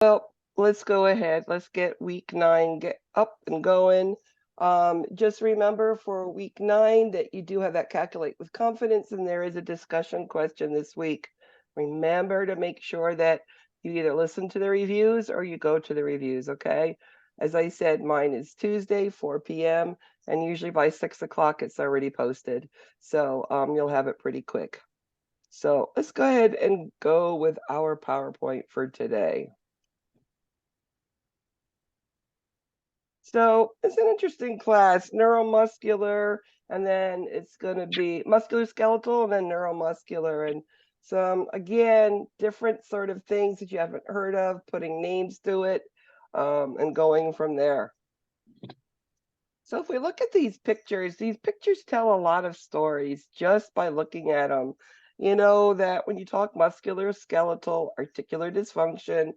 Well, let's go ahead. Let's get week 9 get up and going. Just remember for week 9 that you do have that calculate with confidence, and there is a discussion question this week. Remember to make sure that you either listen to the reviews or you go to the reviews, okay? As I said, mine is Tuesday, 4 p.m., and usually by 6 o'clock it's already posted. So you'll have it pretty quick. So let's go ahead and go with our PowerPoint for today. So it's an interesting class, neuromuscular, and then it's going to be musculoskeletal and then neuromuscular. And some, again, different sort of things that you haven't heard of, putting names to it, and going from there. So if we look at these pictures tell a lot of stories just by looking at them. You know that when you talk musculoskeletal, articular dysfunction,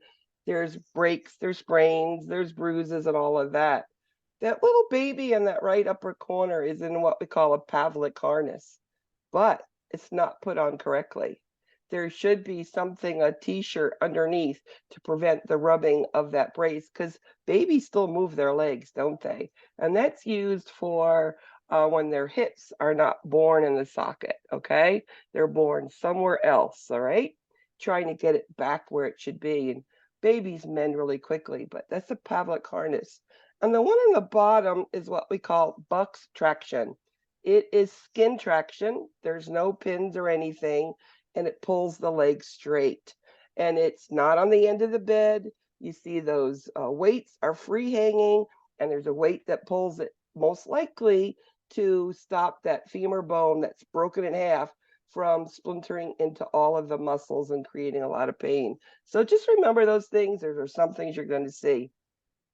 there's breaks, there's sprains, there's bruises, and all of that. That little baby in that right upper corner is in what we call a Pavlik harness, but it's not put on correctly. There should be something, a t-shirt underneath to prevent the rubbing of that brace, because babies still move their legs, don't they? And that's used for when their hips are not born in the socket, okay? They're born somewhere else, all right? Trying to get it back where it should be. And babies mend really quickly, but that's a Pavlik harness. And the one on the bottom is what we call Buck's traction. It is skin traction. There's no pins or anything, and it pulls the leg straight. And it's not on the end of the bed. You see those weights are free hanging, and there's a weight that pulls it, most likely to stop that femur bone that's broken in half from splintering into all of the muscles and creating a lot of pain. So just remember those things. There are some things you're going to see.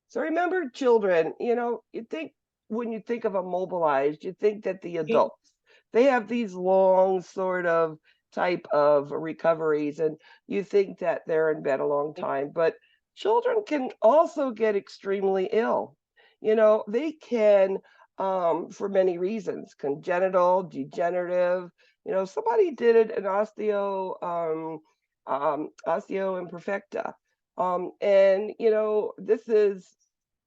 So remember children, you think when you think of immobilized, you think that the adults, they have these long sort of type of recoveries, and you think that they're in bed a long time, but children can also get extremely ill. They can, for many reasons, congenital, degenerative. Somebody did it an osteo imperfecta. And this is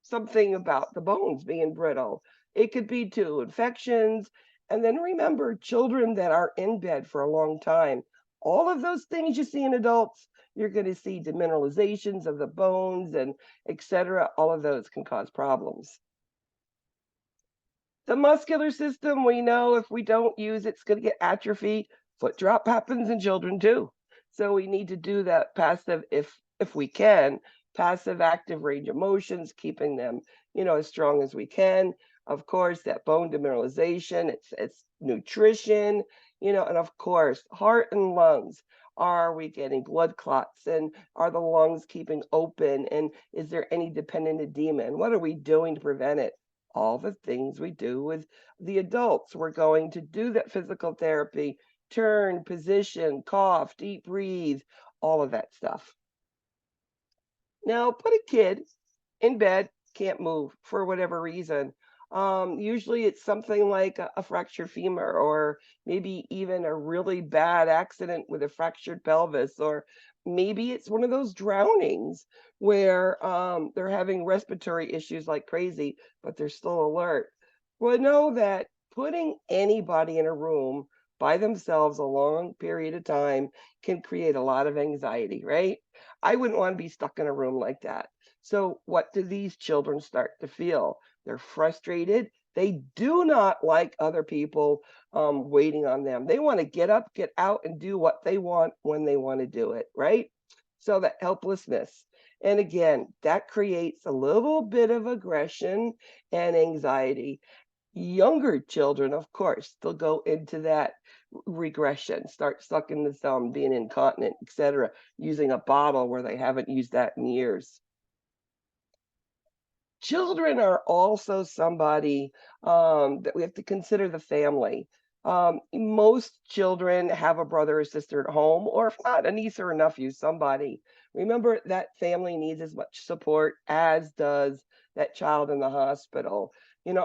something about the bones being brittle. It could be to infections. And then remember, children that are in bed for a long time, all of those things you see in adults, you're going to see demineralizations of the bones and etc. All of those can cause problems. The muscular system, we know if we don't use it, it's going to get atrophy. Foot drop happens in children too. So we need to do that passive, if we can, passive active range of motions, keeping them, as strong as we can. Of course, that bone demineralization, it's nutrition, and of course, heart and lungs. Are we getting blood clots, and are the lungs keeping open, and is there any dependent edema, and what are we doing to prevent it? All the things we do with the adults. We're going to do that physical therapy, turn, position, cough, deep breathe, all of that stuff. Now, put a kid in bed, can't move for whatever reason. Usually it's something like a fractured femur, or maybe even a really bad accident with a fractured pelvis, or maybe it's one of those drownings where they're having respiratory issues like crazy, but they're still alert. Well, know that putting anybody in a room by themselves a long period of time can create a lot of anxiety, right? I wouldn't want to be stuck in a room like that. So what do these children start to feel? They're frustrated. They do not like other people waiting on them. They want to get up, get out, and do what they want when they want to do it, right? So that helplessness. And again, that creates a little bit of aggression and anxiety. Younger children, of course, they'll go into that regression, start sucking the thumb, being incontinent, etc., using a bottle where they haven't used that in years. Children are also somebody that we have to consider the family. Most children have a brother or sister at home, or if not, a niece or a nephew, somebody. Remember that family needs as much support as does that child in the hospital.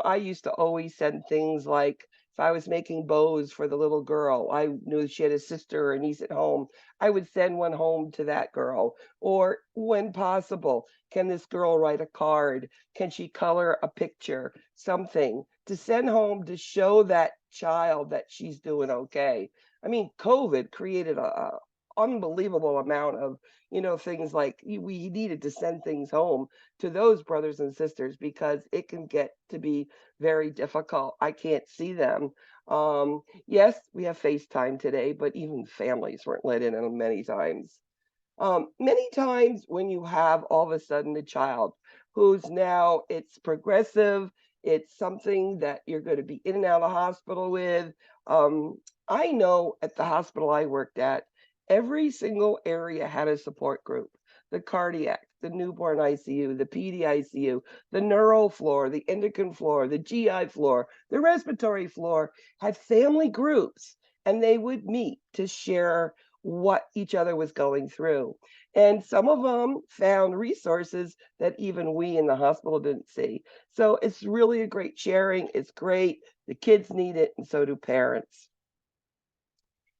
I used to always send things like If I was making bows for the little girl, I knew she had a sister or a niece at home, I would send one home to that girl. Or when possible, can this girl write a card? Can she color a picture? Something to send home to show that child that she's doing okay. I mean, COVID created a unbelievable amount of, things like we needed to send things home to those brothers and sisters because it can get to be very difficult. I can't see them. Yes, we have FaceTime today, but even families weren't let in on many times. Many times when you have all of a sudden a child who's now it's progressive, it's something that you're going to be in and out of the hospital with. Um, I know at the hospital I worked at, every single area had a support group. The cardiac, the newborn ICU, the PD ICU, the neuro floor, the endocrine floor, the GI floor, the respiratory floor had family groups, and they would meet to share what each other was going through. And some of them found resources that even we in the hospital didn't see. So it's really a great sharing. It's great. The kids need it, and so do parents.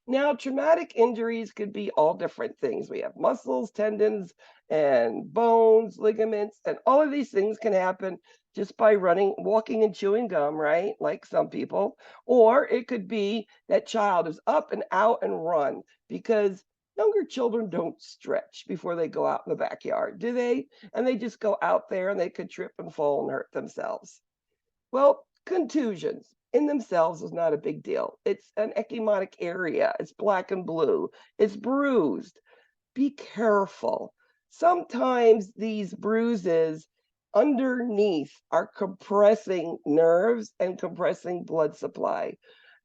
Now, traumatic injuries could be all different things. We have muscles, tendons, and bones, ligaments, and all of these things can happen just by running, walking, and chewing gum, right? Like some people. Or it could be that child is up and out and run because younger children don't stretch before they go out in the backyard, do they? And they just go out there and they could trip and fall and hurt themselves. Well, contusions in themselves is not a big deal. It's an ecchymotic area. It's black and blue. It's bruised. Be careful. Sometimes these bruises underneath are compressing nerves and compressing blood supply.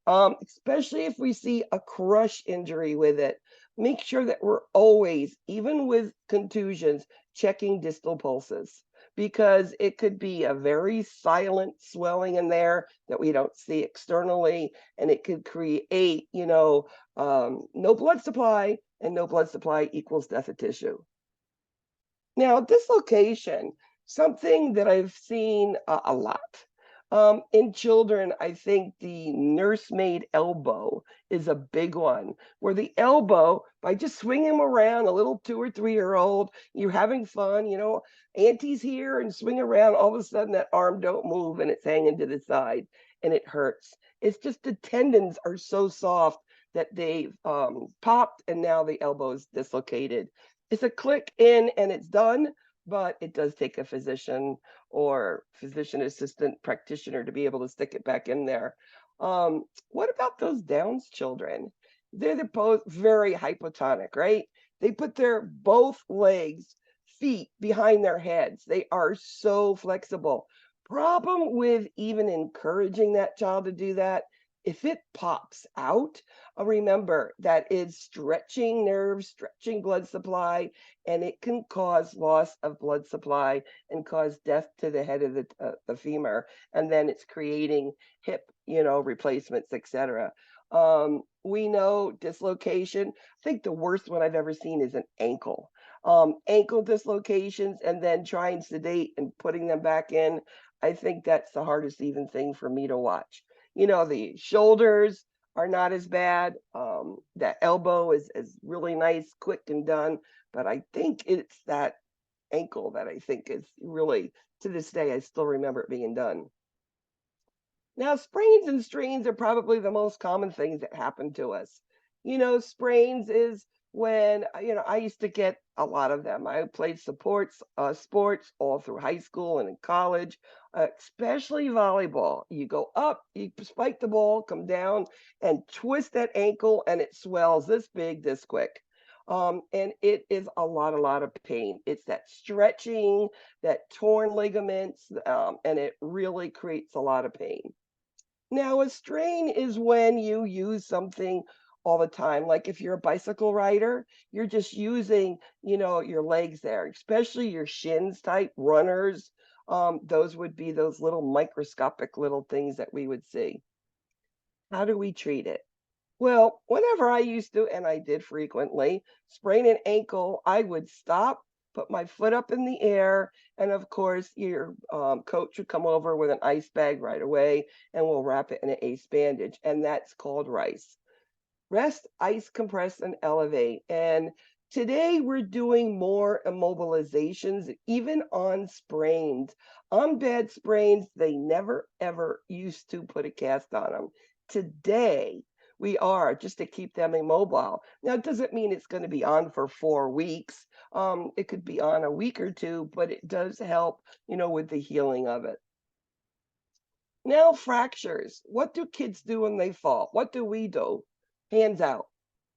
Especially if we see a crush injury with it. Make sure that we're always, even with contusions, checking distal pulses because it could be a very silent swelling in there that we don't see externally, and it could create, no blood supply, and no blood supply equals death of tissue. Now, dislocation, something that I've seen a lot. In children, I think the nursemaid elbow is a big one, where the elbow, by just swinging them around, a little 2 or 3-year-old, you're having fun, auntie's here and swing around, all of a sudden that arm don't move and it's hanging to the side and it hurts. It's just the tendons are so soft that they've popped and now the elbow is dislocated. It's a click in and it's done, but it does take a physician or physician assistant practitioner to be able to stick it back in there. What about those Downs children? They're both very hypotonic, right? They put their both legs, feet behind their heads. They are so flexible. Problem with even encouraging that child to do that, if it pops out, remember that is stretching nerves, stretching blood supply, and it can cause loss of blood supply and cause death to the head of the femur. And then it's creating hip, replacements, etc. We know dislocation. I think the worst one I've ever seen is an ankle. Ankle dislocations and then trying sedate and putting them back in. I think that's the hardest even thing for me to watch. The shoulders are not as bad. That elbow is really nice, quick and done. But I think it's that ankle that I think is really, to this day, I still remember it being done. Now, sprains and strains are probably the most common things that happen to us. Sprains is when, I used to get a lot of them. I played sports all through high school and in college, especially volleyball. You go up, you spike the ball, come down, and twist that ankle, and it swells this big, this quick. And it is a lot of pain. It's that stretching, that torn ligaments, and it really creates a lot of pain. Now, a strain is when you use something all the time. Like if you're a bicycle rider, you're just using, your legs there, especially your shins type runners. Those would be those little microscopic little things that we would see. How do we treat it? Well, whenever I used to, and I did frequently, sprain an ankle, I would stop, put my foot up in the air, and of course, your coach would come over with an ice bag right away, and we'll wrap it in an ace bandage, and that's called RICE. Rest, ice, compress, and elevate. And today we're doing more immobilizations, even on sprains. On bad sprains, they never ever used to put a cast on them. Today, we are just to keep them immobile. Now, it doesn't mean it's going to be on for 4 weeks. It could be on a week or two, but it does help, with the healing of it. Now, fractures. What do kids do when they fall? What do we do? Hands out.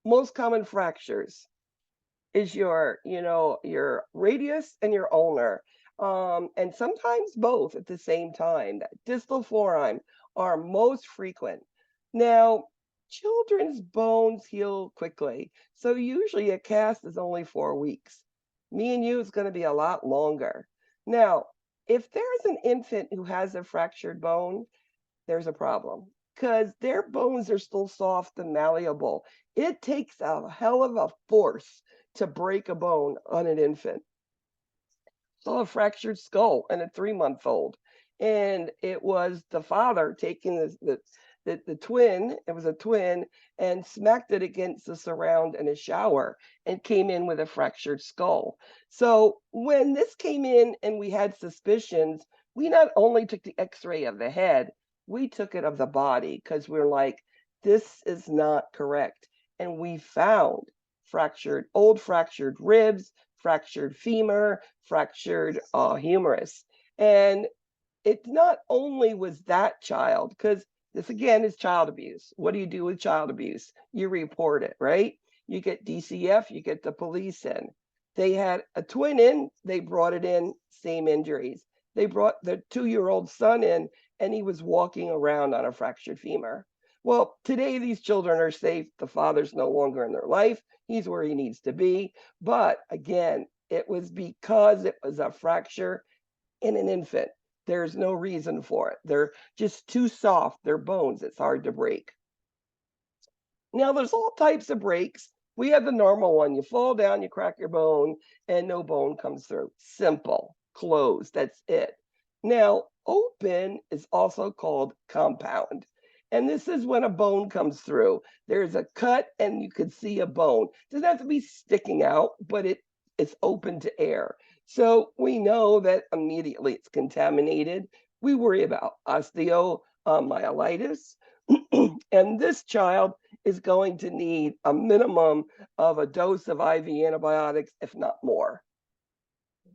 Most common fractures is your radius and your ulnar, and sometimes both at the same time. That distal forearm are most frequent. Now, children's bones heal quickly, so usually a cast is only 4 weeks. Me and you is going to be a lot longer. Now, if there's an infant who has a fractured bone, there's a problem because their bones are still soft and malleable. It takes a hell of a force to break a bone on an infant. Saw a fractured skull in a 3-month-old, and it was the father taking the twin. It was a twin, and smacked it against the surround in a shower, and came in with a fractured skull. So when this came in and we had suspicions, we not only took the X-ray of the head, we took it of the body because we're like, this is not correct. And we found fractured ribs, fractured femur, fractured humerus. And it not only was that child, because this again is child abuse. What do you do with child abuse? You report it, right? You get DCF, you get the police in. They had a twin in, they brought it in, same injuries. They brought the 2-year-old son in, and he was walking around on a fractured femur. Well, today these children are safe. The father's no longer in their life. He's where he needs to be. But again, it was because it was a fracture in an infant. There's no reason for it. They're just too soft. They're bones. It's hard to break. Now, there's all types of breaks. We have the normal one. You fall down, you crack your bone, and no bone comes through. Simple. Closed. That's it. Now, open is also called compound. And this is when a bone comes through. There's a cut and you could see a bone. It doesn't have to be sticking out, but it's open to air. So we know that immediately it's contaminated. We worry about osteomyelitis. And this child is going to need a minimum of a dose of IV antibiotics, if not more.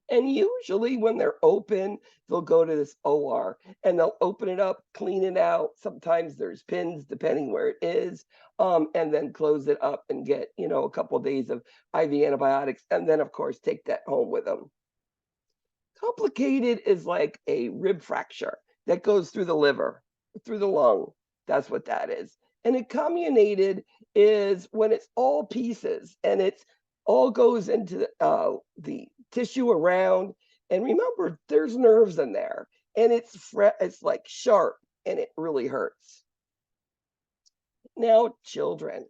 And usually when they're open, they'll go to this OR and they'll open it up, clean it out. Sometimes there's pins, depending where it is, and then close it up and get, a couple of days of IV antibiotics. And then, of course, take that home with them. Complicated is like a rib fracture that goes through the liver, through the lung. That's what that is. And a comminuted is when it's all pieces and it's all goes into the tissue around. And remember, there's nerves in there, and it's like sharp, and it really hurts. Now, children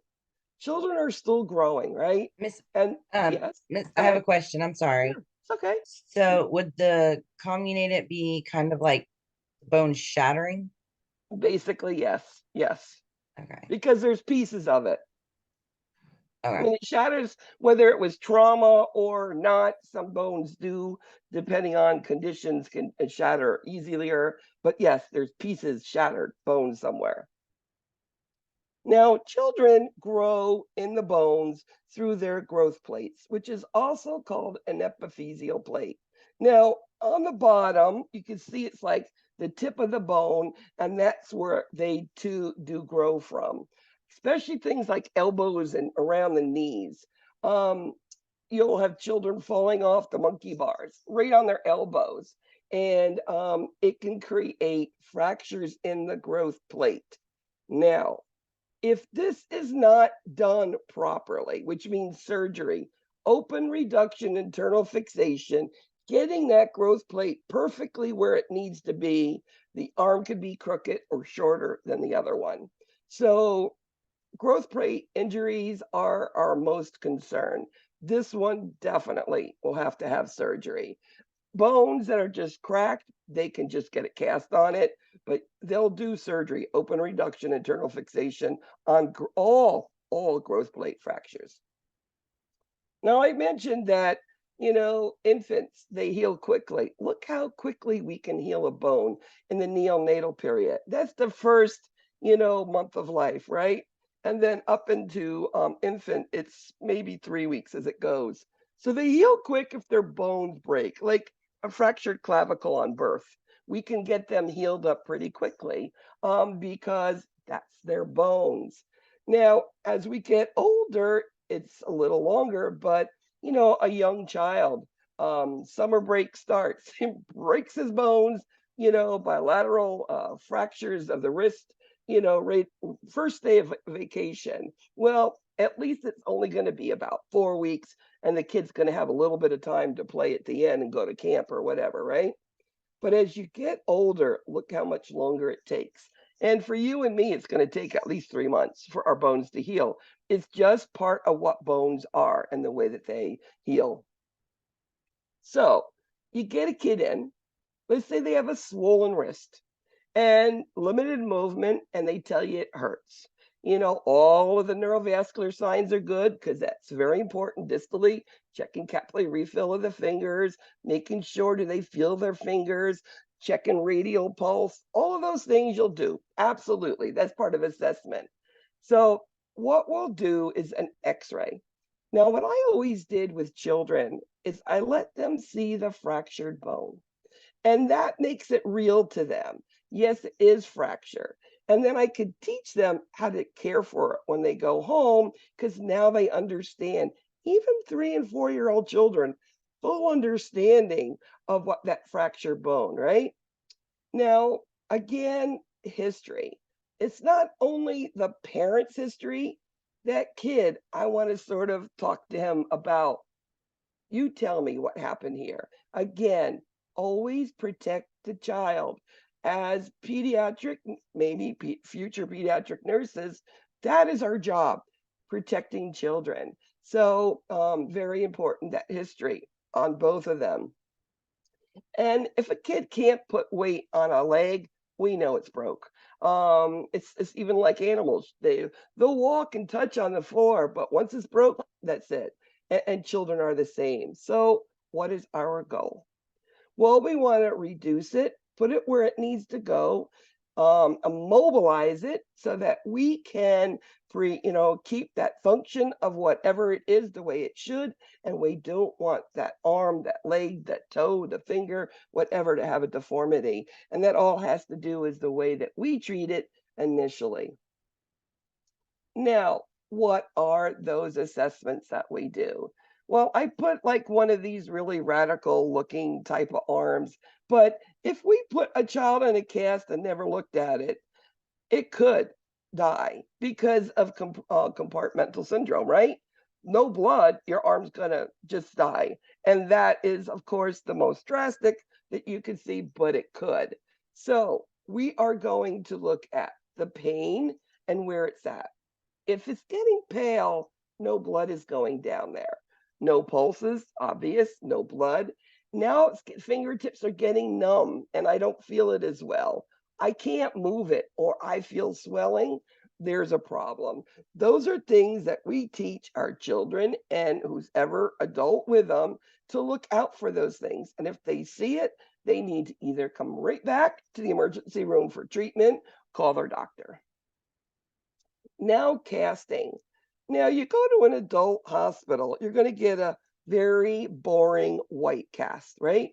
are still growing, right? Miss, Yes, Miss, I have a question. I'm sorry. sure, it's okay. So would the comminuted be kind of like bone shattering? Basically, yes, Okay. because there's pieces of it. I Okay. mean, it shatters whether it was trauma or not. Some bones do, depending on conditions, can shatter easier. But yes, there's pieces, shattered bones somewhere. Now, children grow in the bones through their growth plates, which is also called an epiphyseal plate. Now, on the bottom, you can see it's like the tip of the bone, and that's where they too do grow from, especially things like elbows and around the knees. You'll have children falling off the monkey bars right on their elbows, and it can create fractures in the growth plate. Now, if this is not done properly, which means surgery, open reduction, internal fixation, getting that growth plate perfectly where it needs to be, the arm could be crooked or shorter than the other one. So growth plate injuries are our most concern. This one definitely will have to have surgery. Bones that are just cracked, they can just get a cast on it, but they'll do surgery, open reduction, internal fixation on all growth plate fractures. Now, I mentioned that, infants, they heal quickly. Look how quickly we can heal a bone in the neonatal period. That's the first, month of life, right? And then up into infant, it's maybe 3 weeks as it goes. So they heal quick if their bones break, like a fractured clavicle on birth. We can get them healed up pretty quickly because that's their bones. Now, as we get older, it's a little longer, but a young child, summer break starts, he breaks his bones, bilateral fractures of the wrist, right first day of vacation. Well, at least it's only going to be about 4 weeks, and the kid's going to have a little bit of time to play at the end and go to camp or whatever, right? But as you get older, look how much longer it takes. And for you and me, it's going to take at least 3 months for our bones to heal. It's just part of what bones are and the way that they heal. So you get a kid in, let's say they have a swollen wrist and limited movement, and they tell you it hurts. All of the neurovascular signs are good because that's very important distally, checking capillary refill of the fingers, making sure do they feel their fingers, checking radial pulse, all of those things you'll do. Absolutely. That's part of assessment. So what we'll do is an x-ray. Now, what I always did with children is I let them see the fractured bone. And that makes it real to them. Yes, it is fracture. And then I could teach them how to care for it when they go home because now they understand. Even 3 and 4-year-old children, full understanding of what that fractured bone, right? Now, again, history. It's not only the parent's history. That kid, I want to sort of talk to him about, you tell me what happened here. Again, always protect the child. As pediatric, maybe future pediatric nurses, that is our job, protecting children. So, very important that history on both of them. And if a kid can't put weight on a leg, we know it's broke. It's even like animals. They'll walk and touch on the floor, but once it's broke, that's it. And children are the same. So what is our goal? Well, we want to reduce it, put it where it needs to go, immobilize it so that we can keep that function of whatever it is the way it should. And we don't want that arm, that leg, that toe, the finger, whatever to have a deformity. And that all has to do is the way that we treat it initially. Now, what are those assessments that we do? Well, I put like one of these really radical looking type of arms, but if we put a child in a cast and never looked at it, it could die because of compartmental syndrome, right? No blood, your arm's gonna just die. And that is, of course, the most drastic that you could see, but it could. So we are going to look at the pain and where it's at. If it's getting pale, no blood is going down there. No pulses, obvious, no blood. Now fingertips are getting numb and I don't feel it as well. I can't move it or I feel swelling. There's a problem. Those are things that we teach our children and who's ever adult with them to look out for those things. And if they see it, they need to either come right back to the emergency room for treatment, call their doctor. Now casting. Now you go to an adult hospital, you're going to get a very boring white cast, right?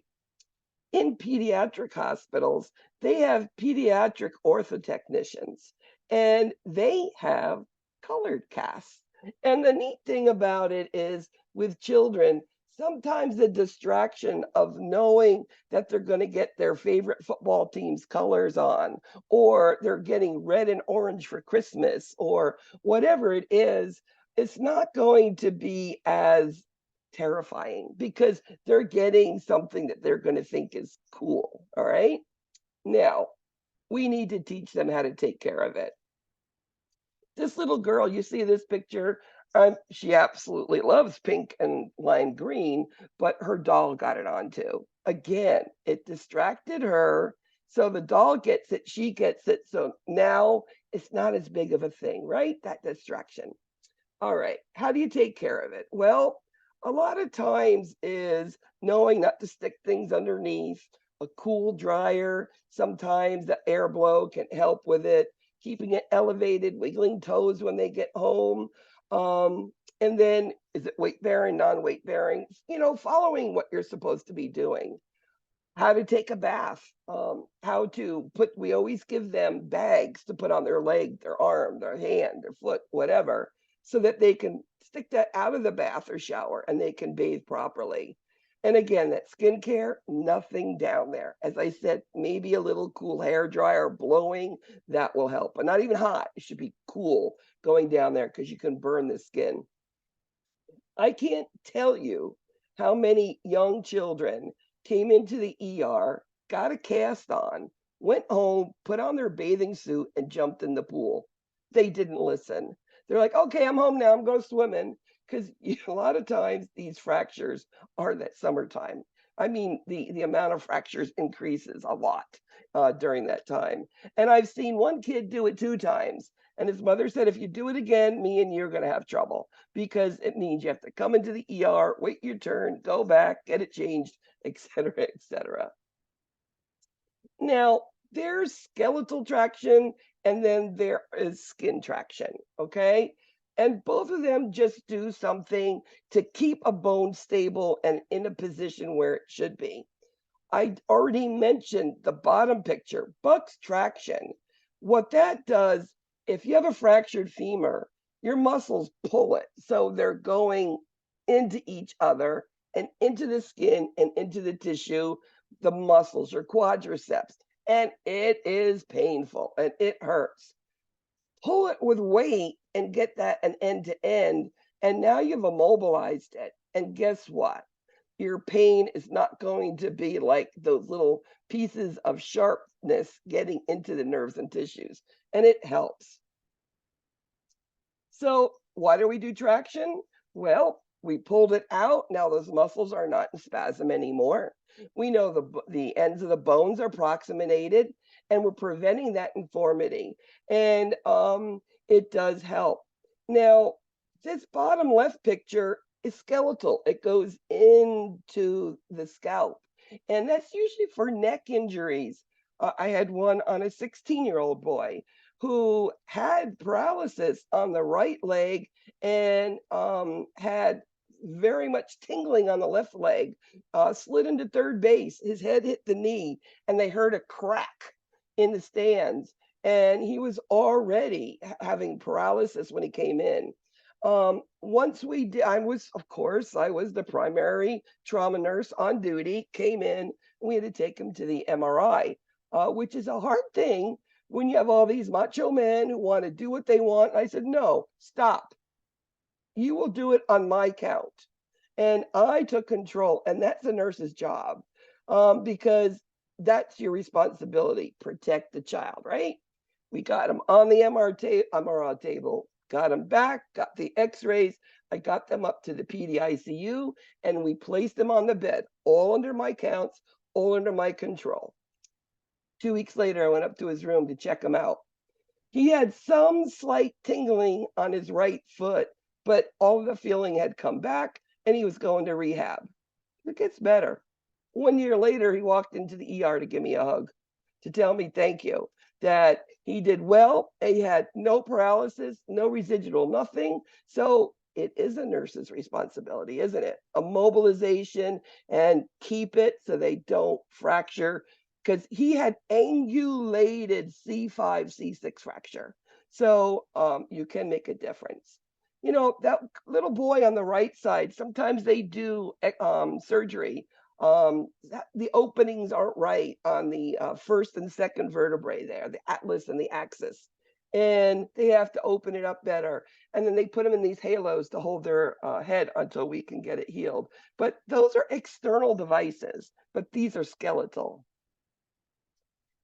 In pediatric hospitals, they have pediatric orthotechnicians and they have colored casts. And the neat thing about it is with children, sometimes the distraction of knowing that they're going to get their favorite football team's colors on, or they're getting red and orange for Christmas, or whatever it is, it's not going to be as terrifying because they're getting something that they're going to think is cool. All right. Now, we need to teach them how to take care of it. This little girl, you see this picture, She absolutely loves pink and lime green, but her doll got it on too. Again, it distracted her. So the doll gets it, she gets it. So now it's not as big of a thing, right? That distraction. All right. How do you take care of it? Well, a lot of times is knowing not to stick things underneath, a cool dryer. Sometimes the air blow can help with it, keeping it elevated, wiggling toes when they get home. Um, and then is it weight bearing, non weight bearing? Following what you're supposed to be doing. How to take a bath, how to put, we always give them bags to put on their leg, their arm, their hand, their foot, whatever, so that they can stick that out of the bath or shower and they can bathe properly. And again, that skincare, nothing down there. As I said, maybe a little cool hair dryer blowing, that will help, but not even hot. It should be cool going down there because you can burn the skin. I can't tell you how many young children came into the ER, got a cast on, went home, put on their bathing suit, and jumped in the pool. They didn't listen. They're like, okay, I'm home now. I'm going swimming. Because a lot of times these fractures are that summertime. I mean, the amount of fractures increases a lot during that time. And I've seen one kid do it 2 times. And his mother said, if you do it again, me and you're going to have trouble because it means you have to come into the ER, wait your turn, go back, get it changed, etc., etc. Now, there's skeletal traction and then there is skin traction, okay? And both of them just do something to keep a bone stable and in a position where it should be. I already mentioned the bottom picture, Buck's traction. What that does, if you have a fractured femur, your muscles pull it. So they're going into each other and into the skin and into the tissue, the muscles or quadriceps. And it is painful and it hurts. Pull it with weight and get that an end to end. And now you've immobilized it. And guess what? Your pain is not going to be like those little pieces of sharpness getting into the nerves and tissues, and it helps. So, why do we do traction? Well, we pulled it out. Now those muscles are not in spasm anymore. We know the ends of the bones are proximated, and we're preventing that informity. And it does help. Now, this bottom left picture is skeletal. It goes into the scalp, and that's usually for neck injuries. I had one on a 16-year-old boy who had paralysis on the right leg and had very much tingling on the left leg, slid into third base. His head hit the knee, and they heard a crack in the stands. And he was already having paralysis when he came in. Once we did, of course, I was the primary trauma nurse on duty, came in, we had to take him to the MRI, which is a hard thing when you have all these macho men who want to do what they want. I said, no, stop. You will do it on my count. And I took control, and that's the nurse's job because that's your responsibility. Protect the child, right? We got him on the MRI table, got him back, got the x-rays. I got them up to the PDICU, and we placed him on the bed, all under my counts, all under my control. 2 weeks later, I went up to his room to check him out. He had some slight tingling on his right foot, but all of the feeling had come back and he was going to rehab. It gets better. 1 year later, he walked into the ER to give me a hug, to tell me thank you, that he did well. He had no paralysis, no residual, nothing. So it is a nurse's responsibility, isn't it? A mobilization and keep it so they don't fracture because he had angulated C5, C6 fracture. So you can make a difference. That little boy on the right side, sometimes they do surgery. The openings aren't right on the first and second vertebrae there, the atlas and the axis. And they have to open it up better. And then they put them in these halos to hold their head until we can get it healed. But those are external devices, but these are skeletal.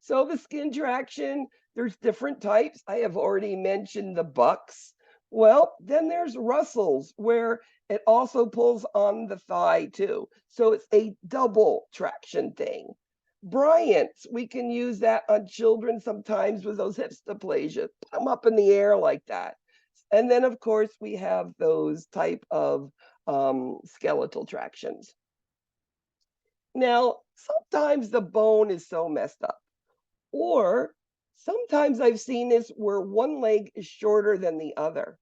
So the skin traction, there's different types. I have already mentioned the bucks. Well, then there's Russell's, where it also pulls on the thigh too. So it's a double traction thing. Bryant's, we can use that on children sometimes with those hip dysplasia. Put them up in the air like that. And then, of course, we have those type of skeletal tractions. Now, sometimes the bone is so messed up, or sometimes I've seen this where one leg is shorter than the other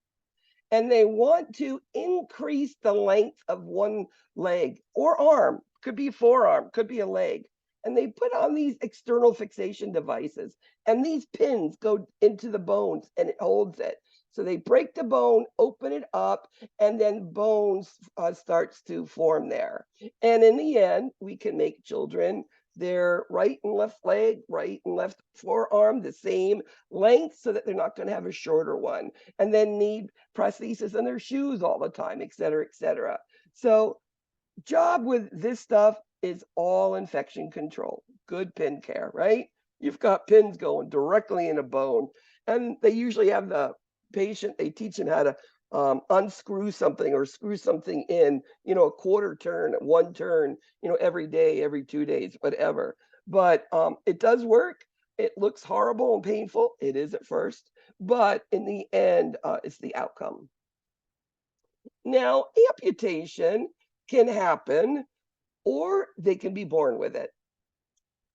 and they want to increase the length of one leg or arm, could be forearm, could be a leg. And they put on these external fixation devices, and these pins go into the bones and it holds it. So they break the bone, open it up, and then bones starts to form there. And in the end, we can make children their right and left leg, right and left forearm the same length so that they're not going to have a shorter one and then need prosthesis in their shoes all the time, et cetera, et cetera. So job with this stuff is all infection control. Good pin care, right? You've got pins going directly in a bone. And they usually have the patient, they teach them how to unscrew something or screw something in, a quarter turn, one turn, every day, every 2 days, whatever. But it does work. It looks horrible and painful. It is at first, but in the end, it's the outcome. Now, amputation can happen or they can be born with it.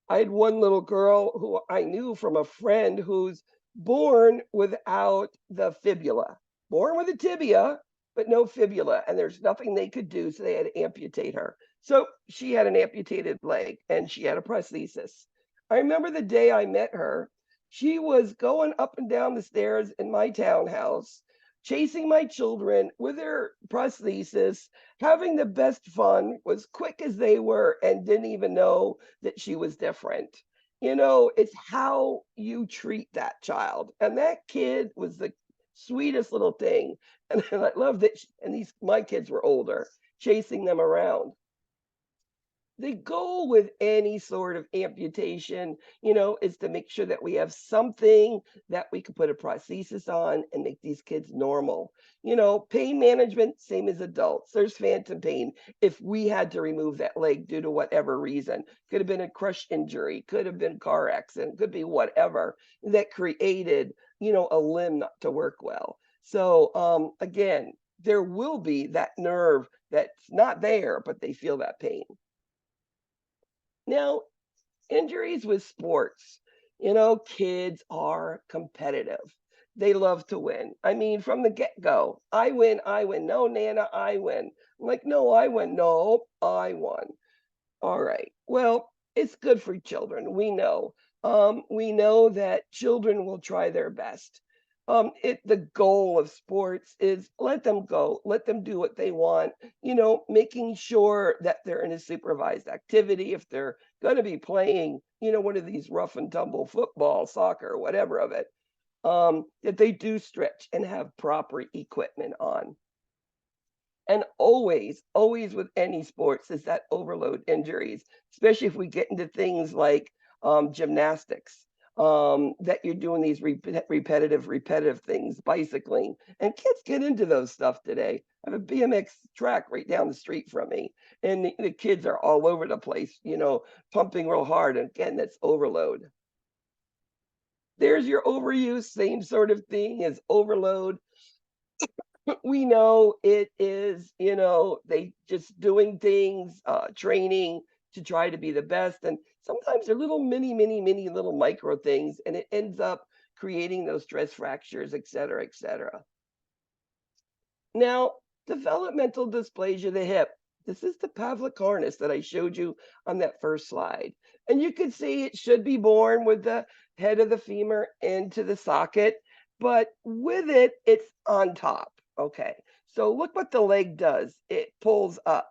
I had one little girl who I knew from a friend who's born without the fibula, born with a tibia, but no fibula. And there's nothing they could do. So they had to amputate her. So she had an amputated leg and she had a prosthesis. I remember the day I met her, she was going up and down the stairs in my townhouse, chasing my children with her prosthesis, having the best fun, was quick as they were, and didn't even know that she was different. It's how you treat that child. And that kid was the sweetest little thing. And I love that. And my kids were older, chasing them around. The goal with any sort of amputation, is to make sure that we have something that we can put a prosthesis on and make these kids normal. Pain management, same as adults. There's phantom pain. If we had to remove that leg due to whatever reason, could have been a crush injury, could have been car accident, could be whatever that created, a limb not to work well. So again, there will be that nerve that's not there, but they feel that pain. Now, injuries with sports, kids are competitive. They love to win. I mean, from the get go, I win, I win. No, Nana, I win. I'm like, no, I win. No, I won. All right. Well, it's good for children. We know. We know that children will try their best. The goal of sports is let them go, let them do what they want, making sure that they're in a supervised activity. If they're going to be playing, one of these rough and tumble football, soccer, whatever of it, that they do stretch and have proper equipment on. And always with any sports is that overload injuries, especially if we get into things like gymnastics, that you're doing these repetitive things, bicycling. And kids get into those stuff today. I have a BMX track right down the street from me, and the kids are all over the place, pumping real hard. And again, that's overload. There's your overuse, same sort of thing as overload. We know it is, they just doing things, training to try to be the best. And sometimes they're little mini little micro things, and it ends up creating those stress fractures, et cetera, et cetera. Now, developmental dysplasia of the hip. This is the Pavlik harness that I showed you on that first slide. And you can see it should be born with the head of the femur into the socket, but with it, it's on top. Okay, so look what the leg does. It pulls up.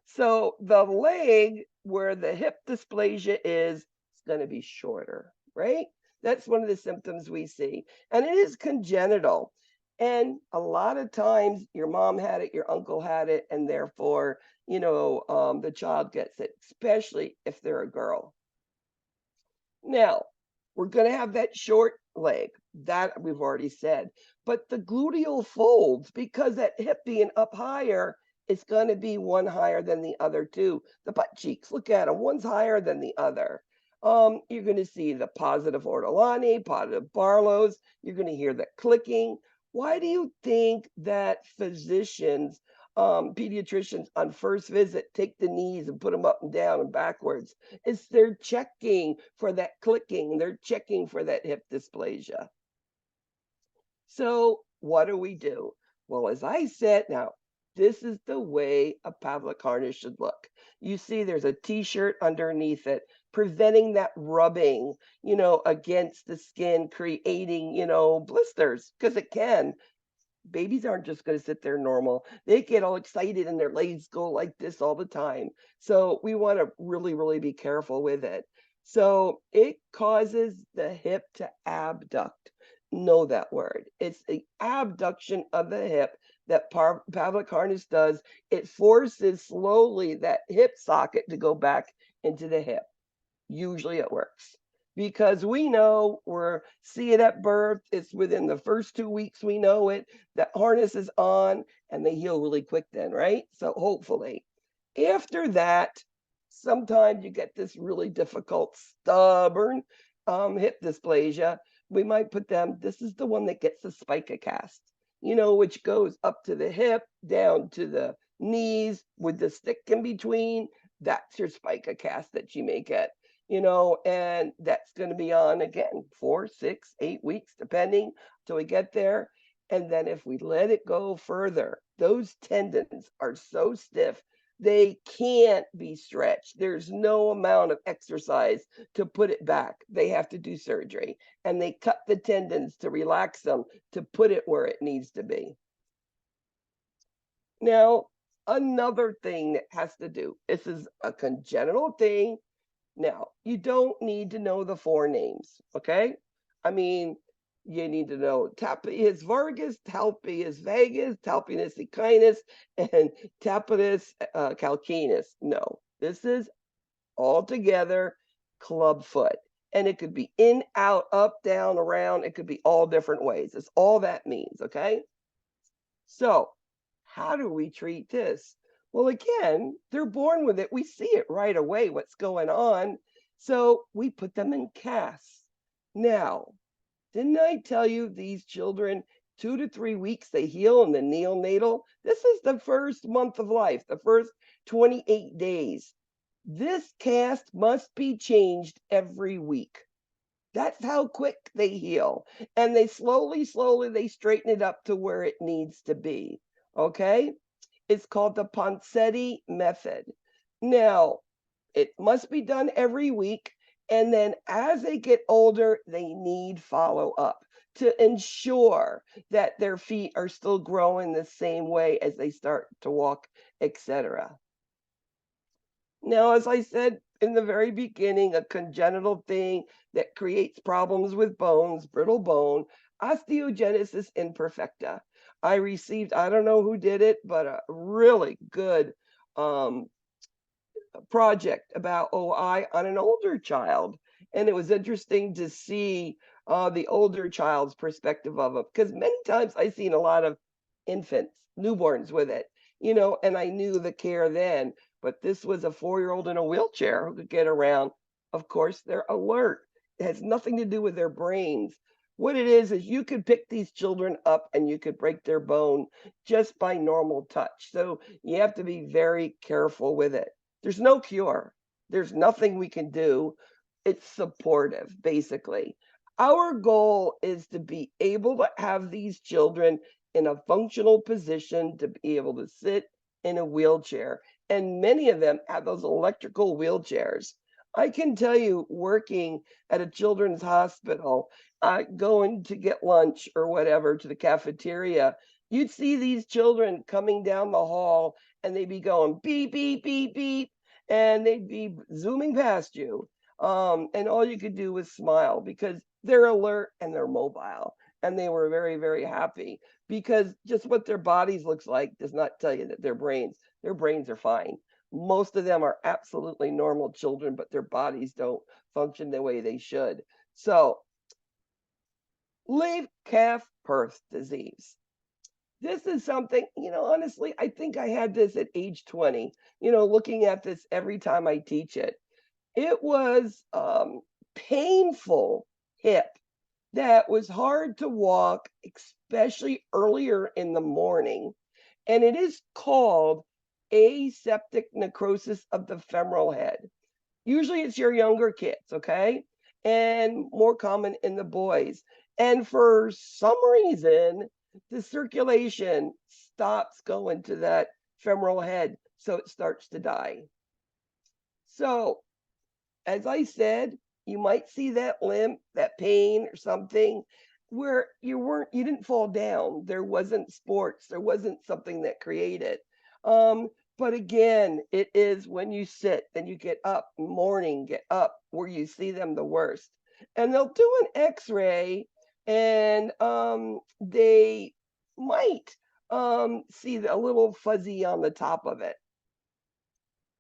So the leg where the hip dysplasia is going to be shorter, right? That's one of the symptoms we see. And it is congenital. And a lot of times your mom had it, your uncle had it, and therefore, the child gets it, especially if they're a girl. Now, we're going to have that short leg. That we've already said. But the gluteal folds, because that hip being up higher, it's going to be one higher than the other too. The butt cheeks, look at them, one's higher than the other. You're going to see the positive ortolani, positive Barlow's. You're going to hear the clicking. Why do you think that physicians, pediatricians on first visit take the knees and put them up and down and backwards? It's they're checking for that clicking. They're checking for that hip dysplasia. So what do we do? Well, as I said, now this is the way a Pavlik harness should look. You see there's a t-shirt underneath it, preventing that rubbing, against the skin, creating, blisters, because it can. Babies aren't just going to sit there normal. They get all excited and their legs go like this all the time. So we want to really, really be careful with it. So it causes the hip to abduct. Know that word. It's the abduction of the hip that Pavlik harness does. It forces slowly that hip socket to go back into the hip. Usually it works because we know we're see it at birth. It's within the first 2 weeks we know it. That harness is on and they heal really quick then, right? So hopefully. After that, sometimes you get this really difficult, stubborn hip dysplasia. We might put them, this is the one that gets the spica cast, which goes up to the hip, down to the knees with the stick in between. That's your spica cast that you may get, and that's going to be on again 4, 6, 8 weeks, depending till we get there. And then if we let it go further, those tendons are so stiff, they can't be stretched. There's no amount of exercise to put it back. They have to do surgery and they cut the tendons to relax them to put it where it needs to be. Now, another thing that has to do, this is a congenital thing. Now, you don't need to know the 4 names, okay? I mean, you need to know Tapias vargus, Talpias vagus, Talpinus equinus, and Tapitas calcaneus. No, this is all together club foot. And it could be in, out, up, down, around. It could be all different ways. That's all that means, okay? So, how do we treat this? Well, again, they're born with it. We see it right away, what's going on. So we put them in casts. Now, didn't I tell you these children, 2 to 3 weeks, they heal in the neonatal? This is the first month of life, the first 28 days. This cast must be changed every week. That's how quick they heal. And they slowly, they straighten it up to where it needs to be. Okay? It's called the Ponseti method. Now, it must be done every week. And then as they get older, they need follow up to ensure that their feet are still growing the same way as they start to walk, etc. Now, as I said in the very beginning, a congenital thing that creates problems with bones, brittle bone, osteogenesis imperfecta. I received, I don't know who did it, but a really good project about OI on an older child. And it was interesting to see the older child's perspective of it, because many times I've seen a lot of infants, newborns with it, and I knew the care then. But this was a 4-year-old in a wheelchair who could get around. Of course, they're alert. It has nothing to do with their brains. What it is you could pick these children up and you could break their bone just by normal touch. So you have to be very careful with it. There's no cure. There's nothing we can do. It's supportive, basically. Our goal is to be able to have these children in a functional position to be able to sit in a wheelchair. And many of them have those electrical wheelchairs. I can tell you, working at a children's hospital, going to get lunch or whatever to the cafeteria, you'd see these children coming down the hall and they'd be going beep, beep, beep, beep, and they'd be zooming past you. And all you could do was smile because they're alert and they're mobile. And they were very, very happy because just what their bodies looks like does not tell you that their brains are fine. Most of them are absolutely normal children, but their bodies don't function the way they should. So Leaf calf birth disease. This is something, honestly, I think I had this at age 20, looking at this every time I teach it. It was painful hip that was hard to walk, especially earlier in the morning. And it is called aseptic necrosis of the femoral head. Usually it's your younger kids, okay? And more common in the boys. And for some reason, the circulation stops going to that femoral head, so it starts to die. So, as I said, you might see that limp, that pain or something where you didn't fall down. There wasn't sports, there wasn't something that created. But again, it is when you sit, then you get up, morning, get up, where you see them the worst. And they'll do an x-ray and they might see a little fuzzy on the top of it.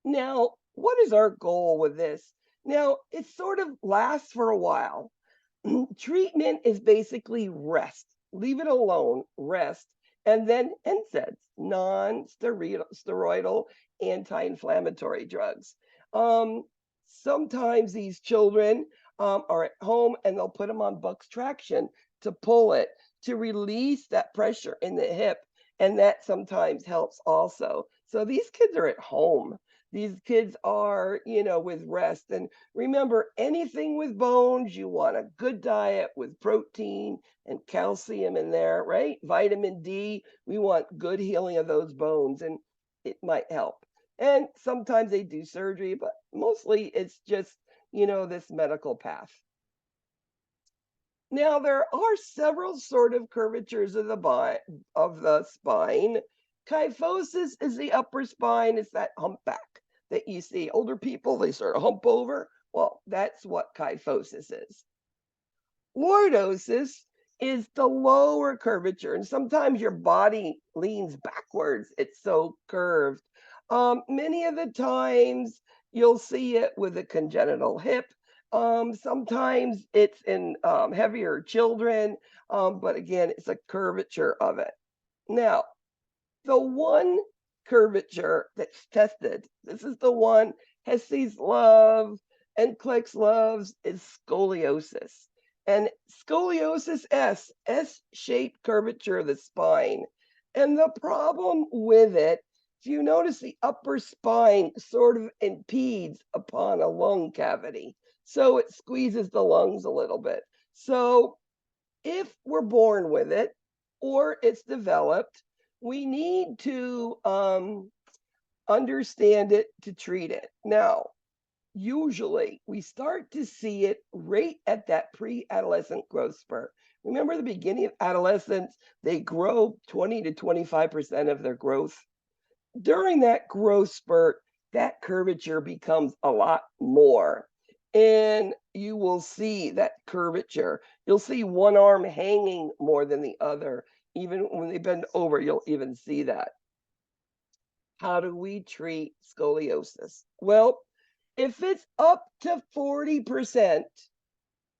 Now, what is our goal with this? Now, it sort of lasts for a while. Treatment is basically rest. Leave it alone, rest, and then NSAIDs, non-steroidal anti-inflammatory drugs. Sometimes these children are at home and they'll put them on Buck's traction to pull it, to release that pressure in the hip, and that sometimes helps also. So these kids are at home. These kids are, with rest. And remember, anything with bones, you want a good diet with protein and calcium in there, right? Vitamin D, we want good healing of those bones, and it might help. And sometimes they do surgery, but mostly it's just, this medical path. Now, there are several sort of curvatures of the spine. Kyphosis is the upper spine, it's that humpback that you see. Older people, they sort of hump over. Well, that's what kyphosis is. Lordosis is the lower curvature, and sometimes your body leans backwards. It's so curved. Many of the times you'll see it with a congenital hip. Sometimes it's in heavier children, but again, it's a curvature of it. Now, the one curvature that's tested, this is the one Hesse's love and Kleck's loves, is scoliosis. And scoliosis S-shaped curvature of the spine. And the problem with it, if you notice the upper spine sort of impedes upon a lung cavity. So it squeezes the lungs a little bit. So if we're born with it or it's developed, we need to understand it to treat it. Now, usually we start to see it right at that pre-adolescent growth spurt. Remember the beginning of adolescence, they grow 20 to 25% of their growth. During that growth spurt, that curvature becomes a lot more. And you will see that curvature. You'll see one arm hanging more than the other. Even when they bend over, you'll even see that. How do we treat scoliosis? Well, if it's up to 40%,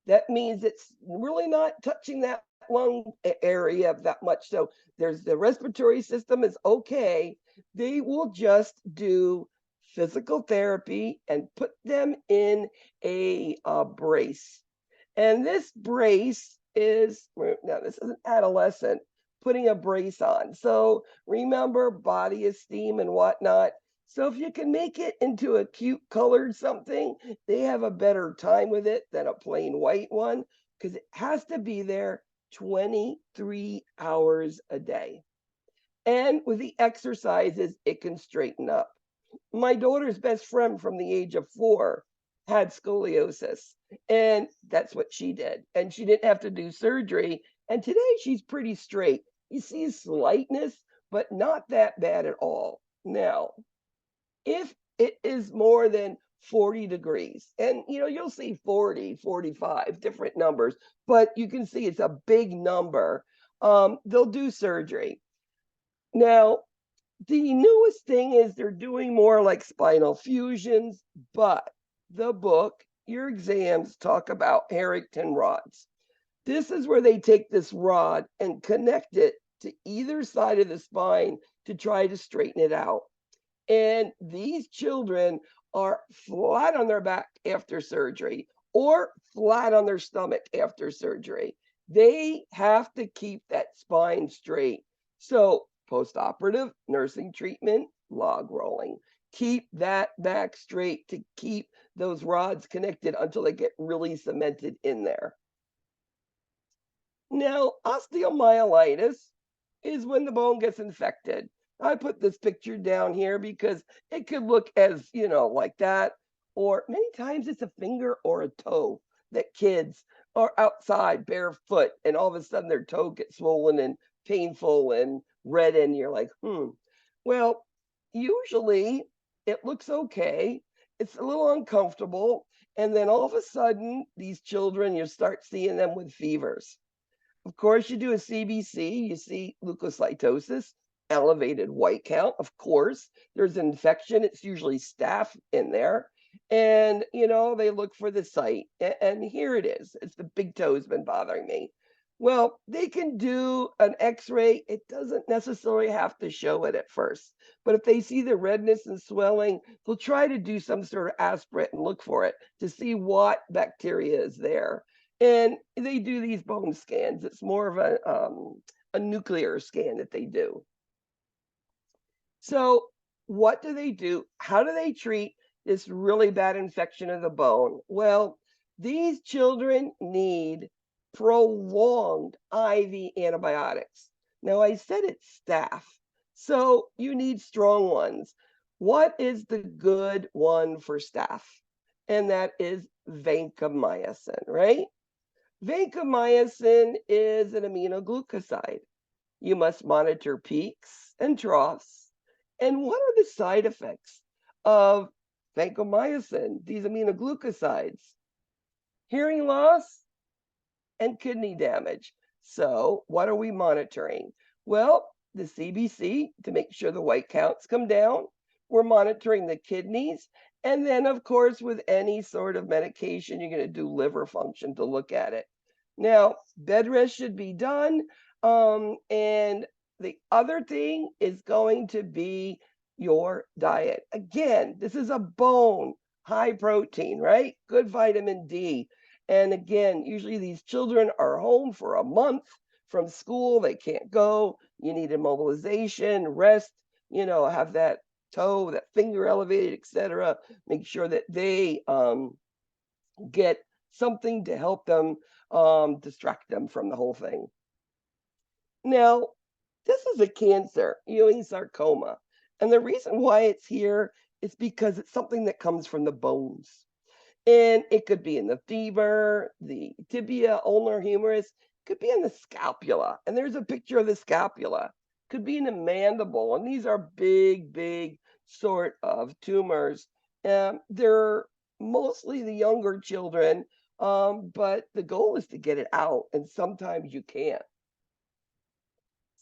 that means it's really not touching that lung area that much. So there's the respiratory system is okay. They will just do physical therapy and put them in a brace. And this brace is, now this is an adolescent putting a brace on. So remember body esteem and whatnot. So if you can make it into a cute colored something, they have a better time with it than a plain white one because it has to be there 23 hours a day. And with the exercises, it can straighten up. My daughter's best friend from the age of 4 had scoliosis, and that's what she did. And she didn't have to do surgery. And today she's pretty straight. You see slightness, but not that bad at all. Now, if it is more than 40 degrees, and you'll see 40, 45, different numbers, but you can see it's a big number, they'll do surgery. Now, the newest thing is they're doing more like spinal fusions, but the book, your exams talk about Harrington rods. This is where they take this rod and connect it to either side of the spine to try to straighten it out. And these children are flat on their back after surgery or flat on their stomach after surgery. They have to keep that spine straight. So, postoperative nursing treatment, log rolling. Keep that back straight to keep those rods connected until they get really cemented in there. Now, osteomyelitis is when the bone gets infected. I put this picture down here because it could look as, like that, or many times it's a finger or a toe that kids are outside barefoot and all of a sudden their toe gets swollen and painful and red, and you're like, Well, usually it looks okay. It's a little uncomfortable. And then all of a sudden, these children, you start seeing them with fevers. Of course, you do a CBC, you see leukocytosis, elevated white count. Of course, there's an infection. It's usually staph in there. And, they look for the site. And here it is. It's the big toe's been bothering me. Well, they can do an x ray. It doesn't necessarily have to show it at first. But if they see the redness and swelling, they'll try to do some sort of aspirate and look for it to see what bacteria is there. And they do these bone scans. It's more of a nuclear scan that they do. So, what do they do? How do they treat this really bad infection of the bone? Well, these children need prolonged IV antibiotics. Now, I said it's staph, so you need strong ones. What is the good one for staph? And that is vancomycin, right? Vancomycin is an aminoglycoside. You must monitor peaks and troughs. And what are the side effects of vancomycin, these aminoglycosides? Hearing loss and kidney damage. So, what are we monitoring? Well, the CBC to make sure the white counts come down. We're monitoring the kidneys. And then, of course, with any sort of medication, you're going to do liver function to look at it. Now, bed rest should be done. And the other thing is going to be your diet. Again, this is a bone, high protein, right? Good vitamin D. And again, usually these children are home for a month from school. They can't go. You need immobilization, rest, have that toe, that finger elevated, etc. Make sure that they get something to help them distract them from the whole thing. Now, this is a cancer, Ewing sarcoma. And the reason why it's here is because it's something that comes from the bones. And it could be in the femur, the tibia, ulnar humerus, could be in the scapula. And there's a picture of the scapula. Could be in the mandible. And these are big, big sort of tumors. They're mostly the younger children, but the goal is to get it out. And sometimes you can't.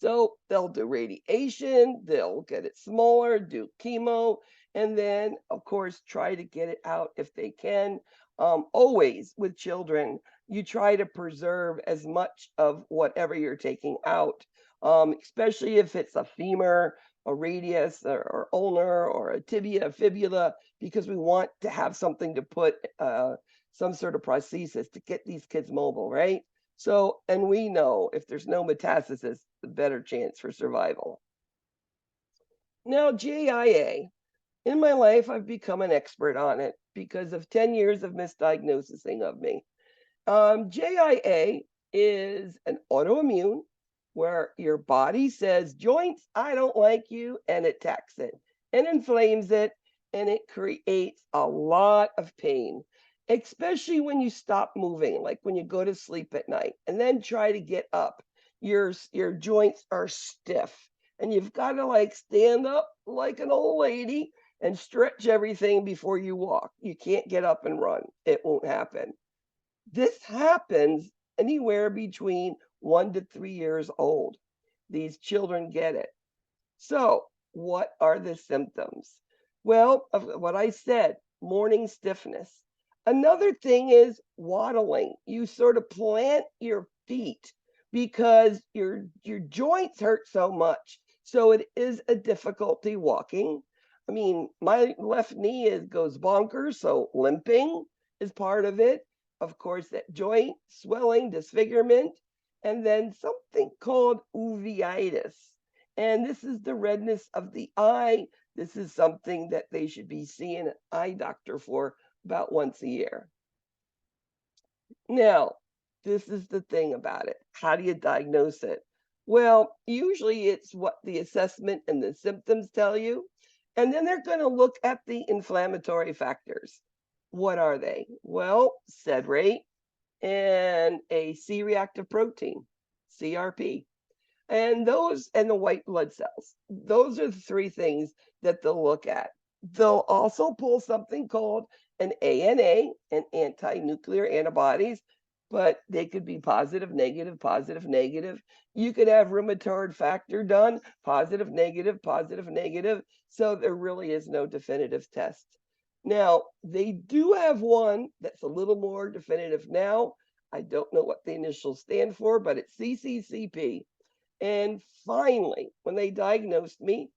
So they'll do radiation, they'll get it smaller, do chemo, and then, of course, try to get it out if they can. Always with children, you try to preserve as much of whatever you're taking out, especially if it's a femur, a radius, or ulnar, or a tibia, a fibula, because we want to have something to put some sort of prosthesis to get these kids mobile, right? So, and we know if there's no metastasis, the better chance for survival. Now, JIA. In my life, I've become an expert on it because of 10 years of misdiagnosing of me. JIA is an autoimmune where your body says, joints, I don't like you, and it attacks it and inflames it, and it creates a lot of pain, especially when you stop moving, like when you go to sleep at night and then try to get up. Your joints are stiff, and you've got to like stand up like an old lady and stretch everything before you walk. You can't get up and run. It won't happen. This happens anywhere between 1 to 3 years old. These children get it. So, what are the symptoms? Well, of what I said, morning stiffness. Another thing is waddling. You sort of plant your feet because your joints hurt so much. So it is a difficulty walking. I mean, my left knee goes bonkers, so limping is part of it. Of course, that joint swelling, disfigurement, and then something called uveitis. And this is the redness of the eye. This is something that they should be seeing an eye doctor for about once a year. Now, this is the thing about it. How do you diagnose it? Well, usually it's what the assessment and the symptoms tell you. And then they're going to look at the inflammatory factors. What are they? Well, sed rate and a C reactive protein, CRP. And those and the white blood cells. Those are the three things that they'll look at. They'll also pull something called an ANA, an anti-nuclear antibodies, but they could be positive, negative, positive, negative. You could have rheumatoid factor done, positive, negative, positive, negative. So there really is no definitive test. Now, they do have one that's a little more definitive now. I don't know what the initials stand for, but it's CCCP. And finally, when they diagnosed me,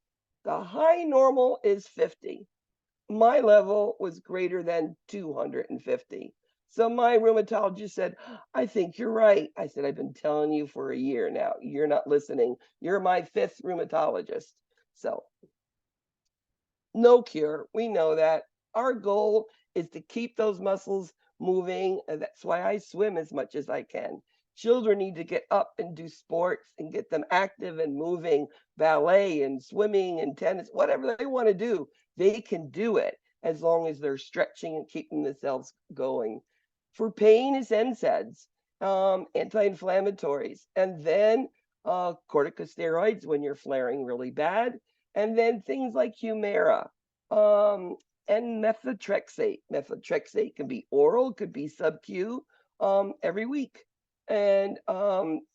the high normal is 50. My level was greater than 250. So my rheumatologist said, I think you're right. I said, I've been telling you for a year now. You're not listening. You're my fifth rheumatologist. So no cure. We know that. Our goal is to keep those muscles moving. And that's why I swim as much as I can. Children need to get up and do sports and get them active and moving, ballet and swimming and tennis, whatever they want to do, they can do it as long as they're stretching and keeping themselves going. For pain is NSAIDs, anti-inflammatories, and then corticosteroids when you're flaring really bad, and then things like Humira, and methotrexate. Methotrexate can be oral, could be sub-Q, every week. And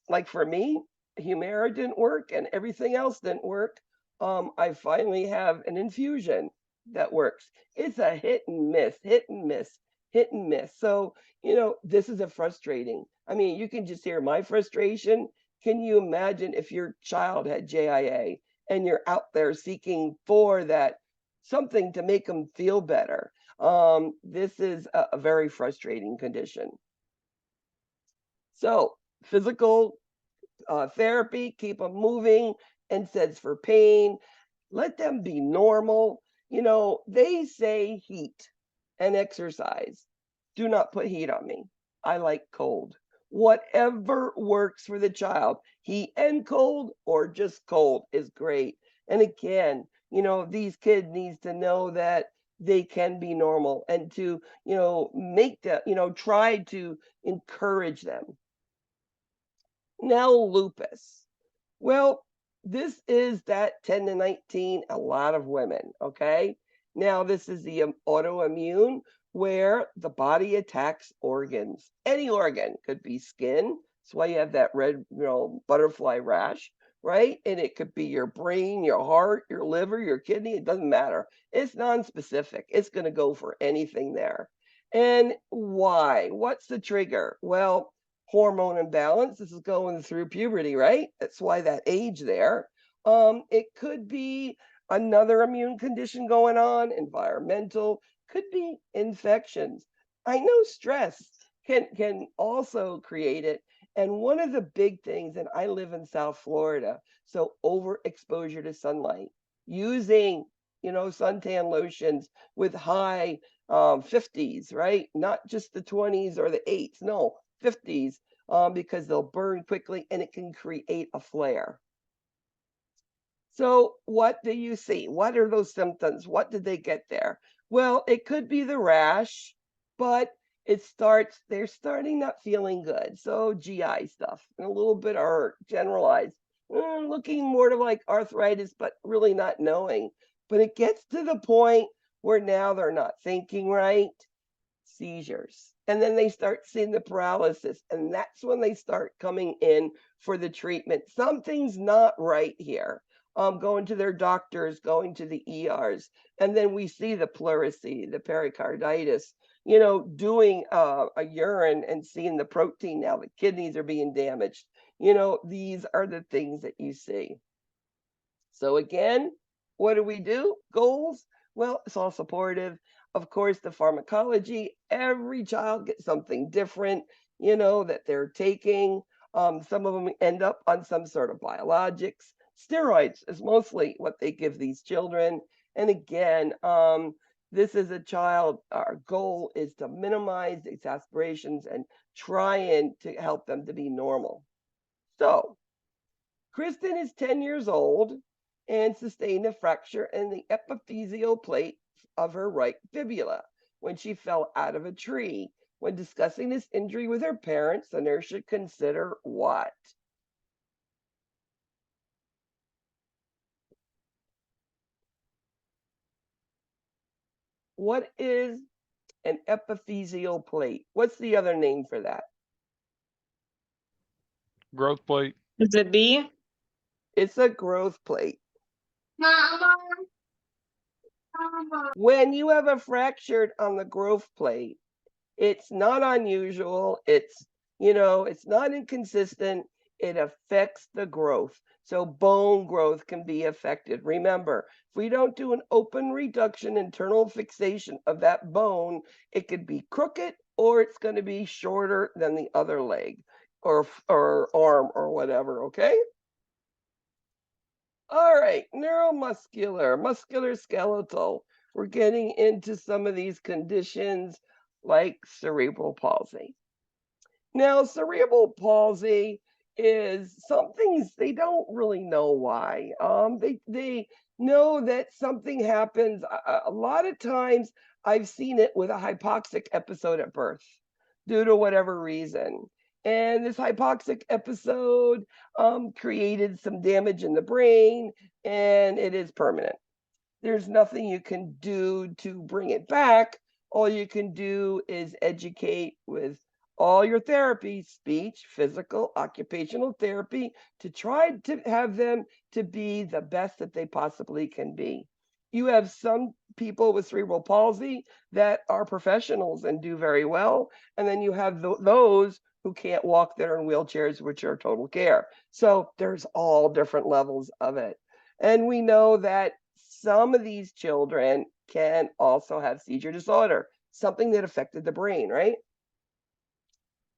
like for me, Humira didn't work and everything else didn't work. I finally have an infusion that works. It's a hit and miss, hit and miss, hit and miss. So, this is a frustrating. I mean, you can just hear my frustration. Can you imagine if your child had JIA and you're out there seeking for that something to make them feel better? This is a very frustrating condition. So, physical therapy, keep them moving, NSAIDs for pain, let them be normal. They say heat and exercise. Do not put heat on me. I like cold. Whatever works for the child, heat and cold or just cold is great. And again, these kids needs to know that they can be normal and to, make that, try to encourage them. Now, lupus. Well, this is that 10 to 19, a lot of women, okay? Now, this is the autoimmune where the body attacks organs. Any organ could be skin. That's why you have that red, butterfly rash, right? And it could be your brain, your heart, your liver, your kidney. It doesn't matter. It's non-specific. It's going to go for anything there. And why? What's the trigger? Well, hormone imbalance. This is going through puberty, right? That's why that age there. It could be another immune condition going on, environmental, could be infections. I know stress can also create it. And one of the big things, and I live in South Florida, so overexposure to sunlight, using suntan lotions with high 50s, right? Not just the 20s or the 8s, no, 50s, because they'll burn quickly and it can create a flare. So, what do you see? What are those symptoms? What did they get there? Well, it could be the rash, but they're starting not feeling good. So, GI stuff, and a little bit are generalized, looking more to like arthritis, but really not knowing. But it gets to the point where now they're not thinking right, seizures. And then they start seeing the paralysis. And that's when they start coming in for the treatment. Something's not right here. Going to their doctors, going to the ERs. And then we see the pleurisy, the pericarditis. doing a urine and seeing the protein, now the kidneys are being damaged. These are the things that you see. So again, what do we do? Goals? Well, it's all supportive. Of course, the pharmacology, every child gets something different, that they're taking. Some of them end up on some sort of biologics. Steroids is mostly what they give these children. And again, this is a child, our goal is to minimize exacerbations and trying to help them to be normal. So Kristen is 10 years old and sustained a fracture in the epiphyseal plate of her right fibula when she fell out of a tree. When discussing this injury with her parents, the nurse should consider what? What is an epiphyseal plate? What's the other name for that? Growth plate. Is it B? It's a growth plate. Mama. When you have a fractured on the growth plate, it's not unusual. It's not inconsistent. It affects the growth. So bone growth can be affected. Remember, if we don't do an open reduction, internal fixation of that bone, it could be crooked or it's going to be shorter than the other leg or arm or whatever, okay? All right, neuromuscular, musculoskeletal. We're getting into some of these conditions like cerebral palsy. Now, cerebral palsy is something they don't really know why. They know that something happens. A lot of times, I've seen it with a hypoxic episode at birth, due to whatever reason. And this hypoxic episode created some damage in the brain, and it is permanent. There's nothing you can do to bring it back. All you can do is educate with all your therapy, speech, physical, occupational therapy, to try to have them to be the best that they possibly can be. You have some people with cerebral palsy that are professionals and do very well. And then you have those who can't walk, that are in wheelchairs, which are total care. So there's all different levels of it. And we know that some of these children can also have seizure disorder, something that affected the brain, right?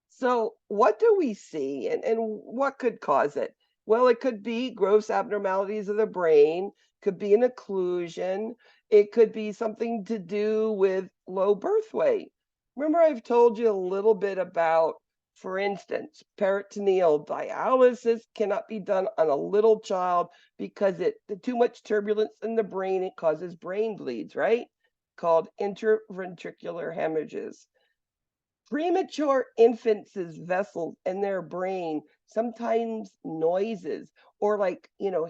So what do we see and what could cause it? Well, it could be gross abnormalities of the brain, could be an occlusion, it could be something to do with low birth weight. Remember, I've told you a little bit about, for instance, peritoneal dialysis cannot be done on a little child because too much turbulence in the brain, it causes brain bleeds, right? Called interventricular hemorrhages. Premature infants' vessels in their brain, sometimes noises or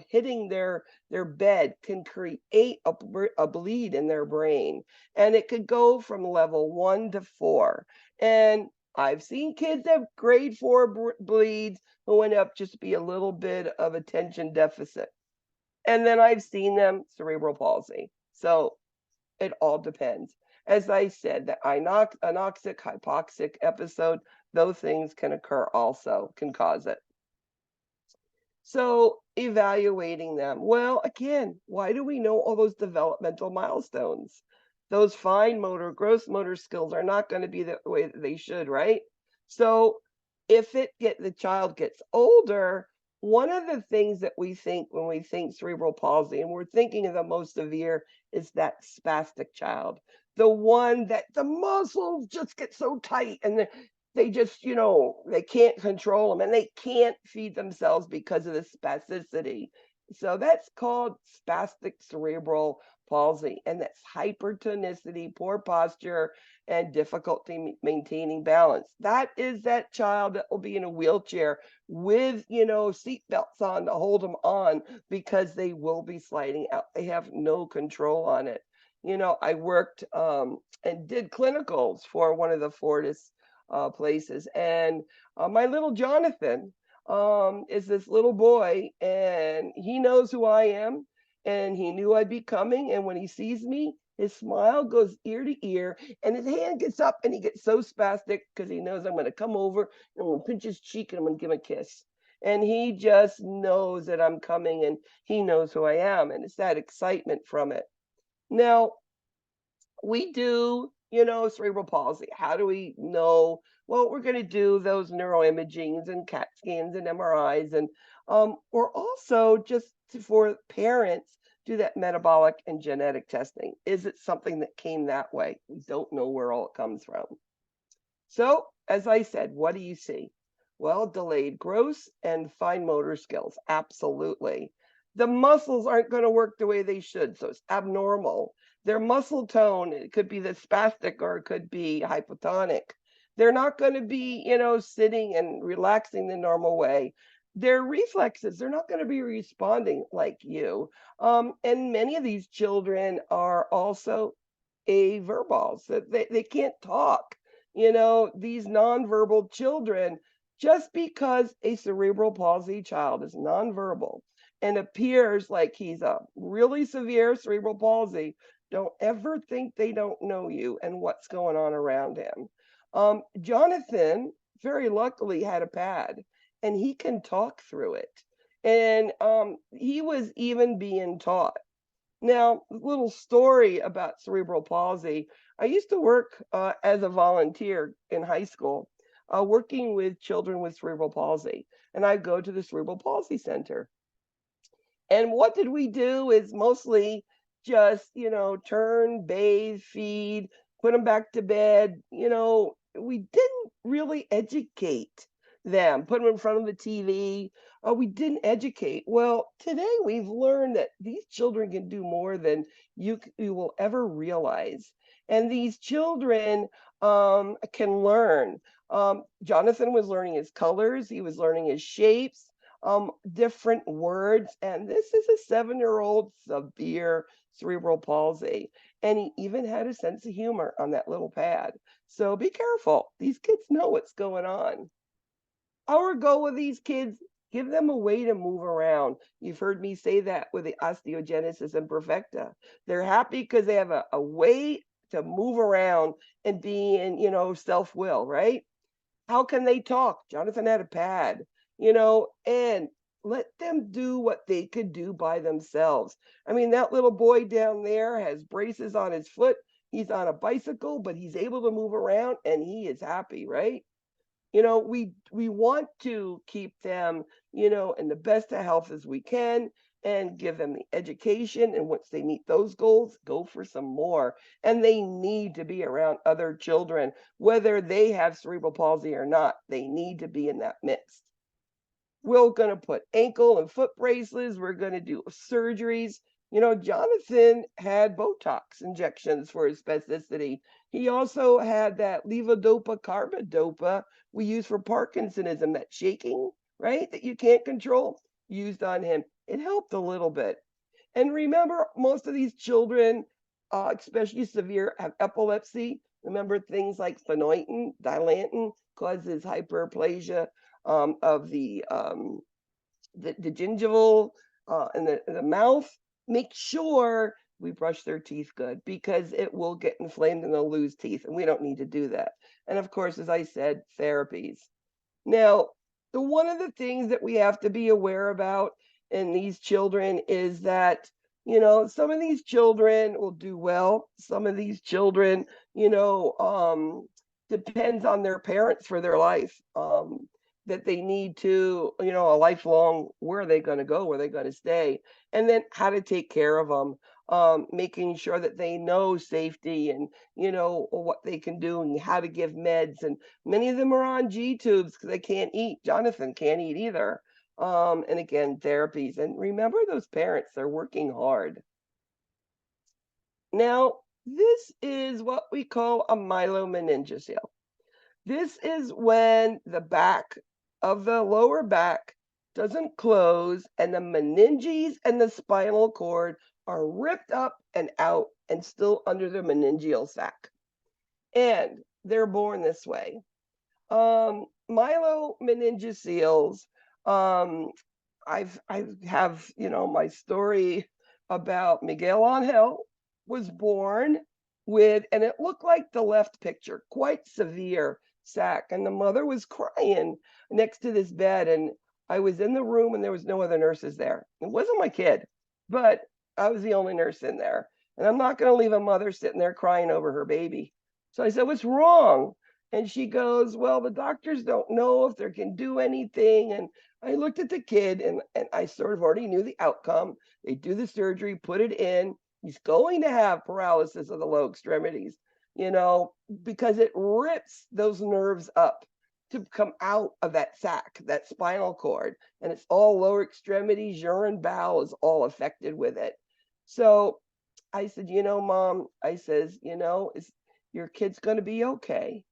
hitting their bed can create a bleed in their brain, and it could go from level 1 to 4. And I've seen kids have grade 4 bleeds who end up just be a little bit of attention deficit, and then I've seen them cerebral palsy. So it all depends. As I said, the anoxic, hypoxic episode, those things can occur also, can cause it. So evaluating them. Well, again, why do we know all those developmental milestones? Those fine motor, gross motor skills are not going to be the way that they should, right? So if the child gets older, one of the things that we think when we think cerebral palsy, and we're thinking of the most severe, is that spastic child, the one that the muscles just get so tight and they just, they can't control them and they can't feed themselves because of the spasticity. So that's called spastic cerebral palsy, and that's hypertonicity, poor posture, and difficulty maintaining balance. That is that child that will be in a wheelchair with, seat belts on to hold them on because they will be sliding out. They have no control on it. I worked and did clinicals for one of the Fortis places, and my little Jonathan is this little boy, and he knows who I am, and he knew I'd be coming, and when he sees me, His smile goes ear to ear, and his hand gets up and he gets so spastic because he knows I'm going to come over and I'm going to pinch his cheek and I'm going to give him a kiss. And he just knows that I'm coming and he knows who I am. And it's that excitement from it. Now, we do, cerebral palsy. How do we know? Well, we're going to do those neuroimagings and CAT scans and MRIs, and or also just for parents do that metabolic and genetic testing. Is it something that came that way? We don't know where all it comes from. So, as I said, what do you see? Well, delayed growth and fine motor skills. Absolutely. The muscles aren't going to work the way they should, so it's abnormal. Their muscle tone, it could be the spastic or it could be hypotonic. They're not going to be, sitting and relaxing the normal way. Their reflexes, they're not going to be responding like you. And many of these children are also averbals, that they can't talk. These nonverbal children, just because a cerebral palsy child is nonverbal and appears like he's a really severe cerebral palsy, don't ever think they don't know you and what's going on around him. Jonathan, very luckily, had a pad and he can talk through it. And he was even being taught. Now, a little story about cerebral palsy. I used to work as a volunteer in high school, working with children with cerebral palsy. And I'd go to the Cerebral Palsy Center. And what did we do is mostly just, turn, bathe, feed, put them back to bed. We didn't really educate them, put them in front of the TV. We didn't educate. Well, today we've learned that these children can do more than you will ever realize. And these children can learn. Jonathan was learning his colors, he was learning his shapes, different words. And this is a 7-year-old severe cerebral palsy. And he even had a sense of humor on that little pad. So be careful. These kids know what's going on. Our goal with these kids, give them a way to move around. You've heard me say that with the osteogenesis imperfecta. They're happy because they have a way to move around and be in, self-will, right? How can they talk? Jonathan had a pad, and let them do what they could do by themselves. I mean, that little boy down there has braces on his foot. He's on a bicycle, but he's able to move around and he is happy, right? We want to keep them, in the best of health as we can and give them the education. And once they meet those goals, go for some more. And they need to be around other children, whether they have cerebral palsy or not. They need to be in that mix. We're going to put ankle and foot bracelets. We're going to do surgeries. Jonathan had Botox injections for his spasticity. He also had that levodopa carbidopa we use for Parkinsonism, that shaking, right, that you can't control, used on him. It helped a little bit. And remember, most of these children, especially severe, have epilepsy. Remember things like phenytoin, dilantin causes hyperplasia of the gingival and the mouth. Make sure we brush their teeth good because it will get inflamed and they'll lose teeth, and we don't need to do that. And of course, as I said, therapies. Now, one of the things that we have to be aware about in these children is that, some of these children will do well. Some of these children, depends on their parents for their life. That they need to, a lifelong, where are they going to go? Where are they going to stay? And then how to take care of them, making sure that they know safety and, what they can do and how to give meds. And many of them are on G tubes because they can't eat. Jonathan can't eat either. And again, therapies. And remember those parents, they're working hard. Now, this is what we call a myelomeningocele. This is when the back of the lower back doesn't close and the meninges and the spinal cord are ripped up and out and still under the meningeal sac. And they're born this way. Myelomeningocele, I have, my story about Miguel Angel was born with, and it looked like the left picture, quite severe sac. And the mother was crying next to this bed. And I was in the room and there was no other nurses there. It wasn't my kid, but I was the only nurse in there. And I'm not going to leave a mother sitting there crying over her baby. So I said, "What's wrong?" And she goes, "Well, the doctors don't know if they can do anything." And I looked at the kid and I sort of already knew the outcome. They do the surgery, put it in. He's going to have paralysis of the low extremities, because it rips those nerves up to come out of that sac, that spinal cord. And it's all lower extremities, urine, bowel is all affected with it. So I said, Mom, I says, your kid's going to be okay,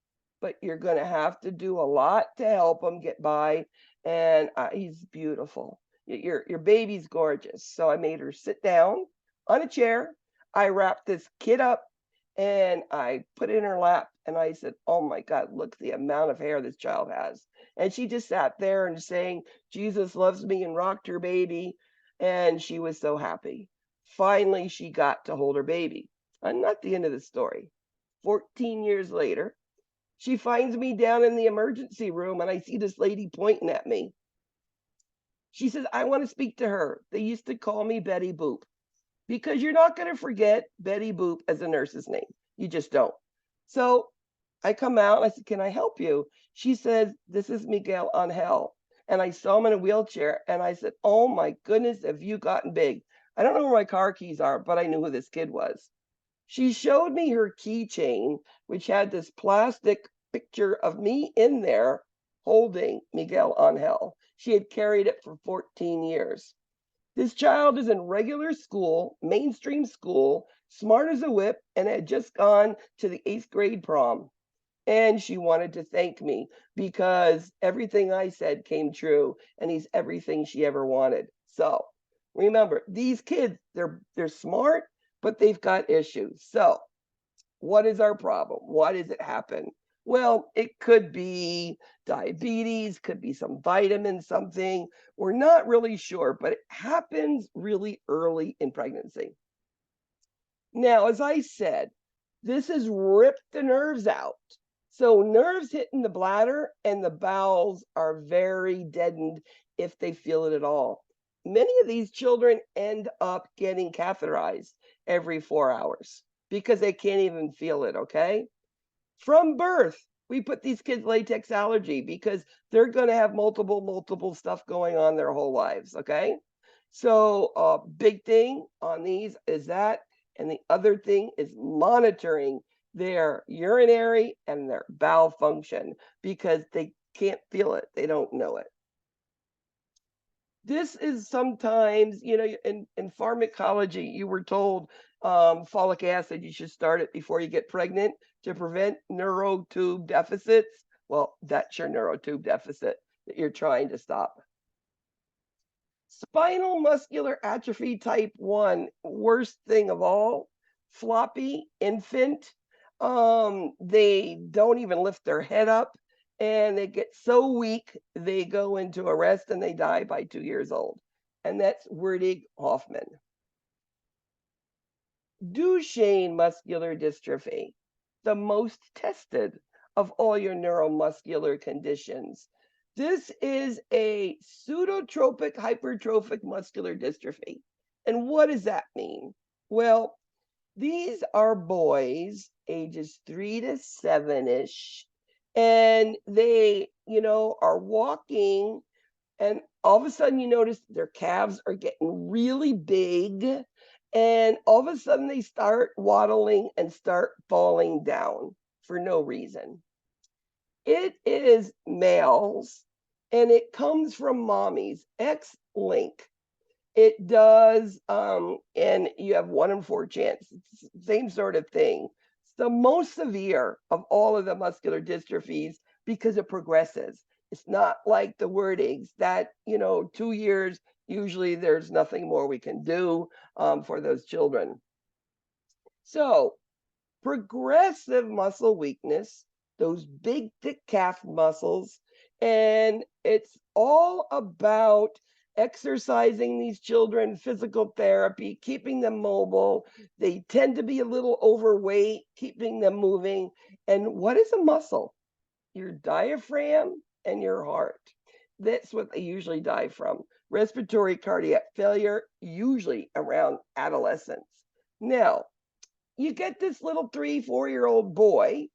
but you're going to have to do a lot to help him get by. And he's beautiful. Your baby's gorgeous. So I made her sit down on a chair. I wrapped this kid up and I put it in her lap. And I said, "Oh my God, look the amount of hair this child has." And she just sat there and saying, "Jesus loves me," and rocked her baby. And she was so happy. Finally, she got to hold her baby. And not the end of the story. 14 years later, she finds me down in the emergency room and I see this lady pointing at me. She says, "I want to speak to her. They used to call me Betty Boop," because you're not going to forget Betty Boop as a nurse's name. You just don't. So I come out and I said, "Can I help you?" She says, "This is Miguel Angel." And I saw him in a wheelchair and I said, "Oh my goodness, have you gotten big?" I don't know where my car keys are, but I knew who this kid was. She showed me her keychain, which had this plastic picture of me in there holding Miguel Angel. She had carried it for 14 years. This child is in regular school, mainstream school, smart as a whip, and had just gone to the 8th grade prom. And she wanted to thank me because everything I said came true, and he's everything she ever wanted. So remember, these kids, they're smart, but they've got issues. So what is our problem? Why does it happen? Well, it could be diabetes, could be some vitamin, something. We're not really sure, but it happens really early in pregnancy. Now, as I said, this has ripped the nerves out. So nerves hitting the bladder and the bowels are very deadened if they feel it at all. Many of these children end up getting catheterized every 4 hours because they can't even feel it, okay? From birth, we put these kids latex allergy because they're going to have multiple stuff going on their whole lives, okay? So big thing on these is that, and the other thing is monitoring their urinary and their bowel function because they can't feel it. They don't know it. This is sometimes, in pharmacology, you were told folic acid, you should start it before you get pregnant to prevent neurotube deficits. Well, that's your neurotube deficit that you're trying to stop. Spinal muscular atrophy type 1, worst thing of all, floppy infant. They don't even lift their head up and they get so weak, they go into arrest and they die by 2 years old. And that's Werdig Hoffman. Duchenne muscular dystrophy, the most tested of all your neuromuscular conditions. This is a pseudotropic hypertrophic muscular dystrophy. And what does that mean? Well, these are boys ages 3 to 7-ish, and they, are walking, and all of a sudden you notice their calves are getting really big, and all of a sudden they start waddling and start falling down for no reason. It is males, and it comes from mommies. X-linked. It does, and you have 1 in 4 chance. It's the same sort of thing. It's the most severe of all of the muscular dystrophies because it progresses. It's not like the Werdigs that, 2 years, usually there's nothing more we can do for those children. So progressive muscle weakness, those big, thick calf muscles, and it's all about exercising these children, physical therapy, keeping them mobile. They tend to be a little overweight, keeping them moving. And what is a muscle? Your diaphragm and your heart. That's what they usually die from. Respiratory cardiac failure, usually around adolescence. Now, you get this little 3-4-year-old boy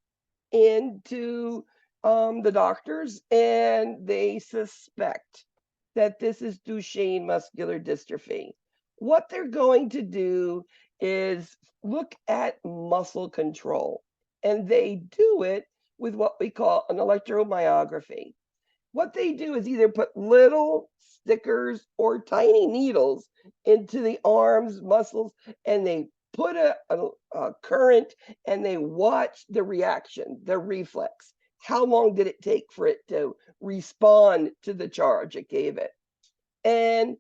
into the doctors, and they suspect that this is Duchenne muscular dystrophy. What they're going to do is look at muscle control, and they do it with what we call an electromyography. What they do is either put little stickers or tiny needles into the arms, muscles, and they put a current, and they watch the reaction, the reflex. How long did it take for it to respond to the charge it gave it? And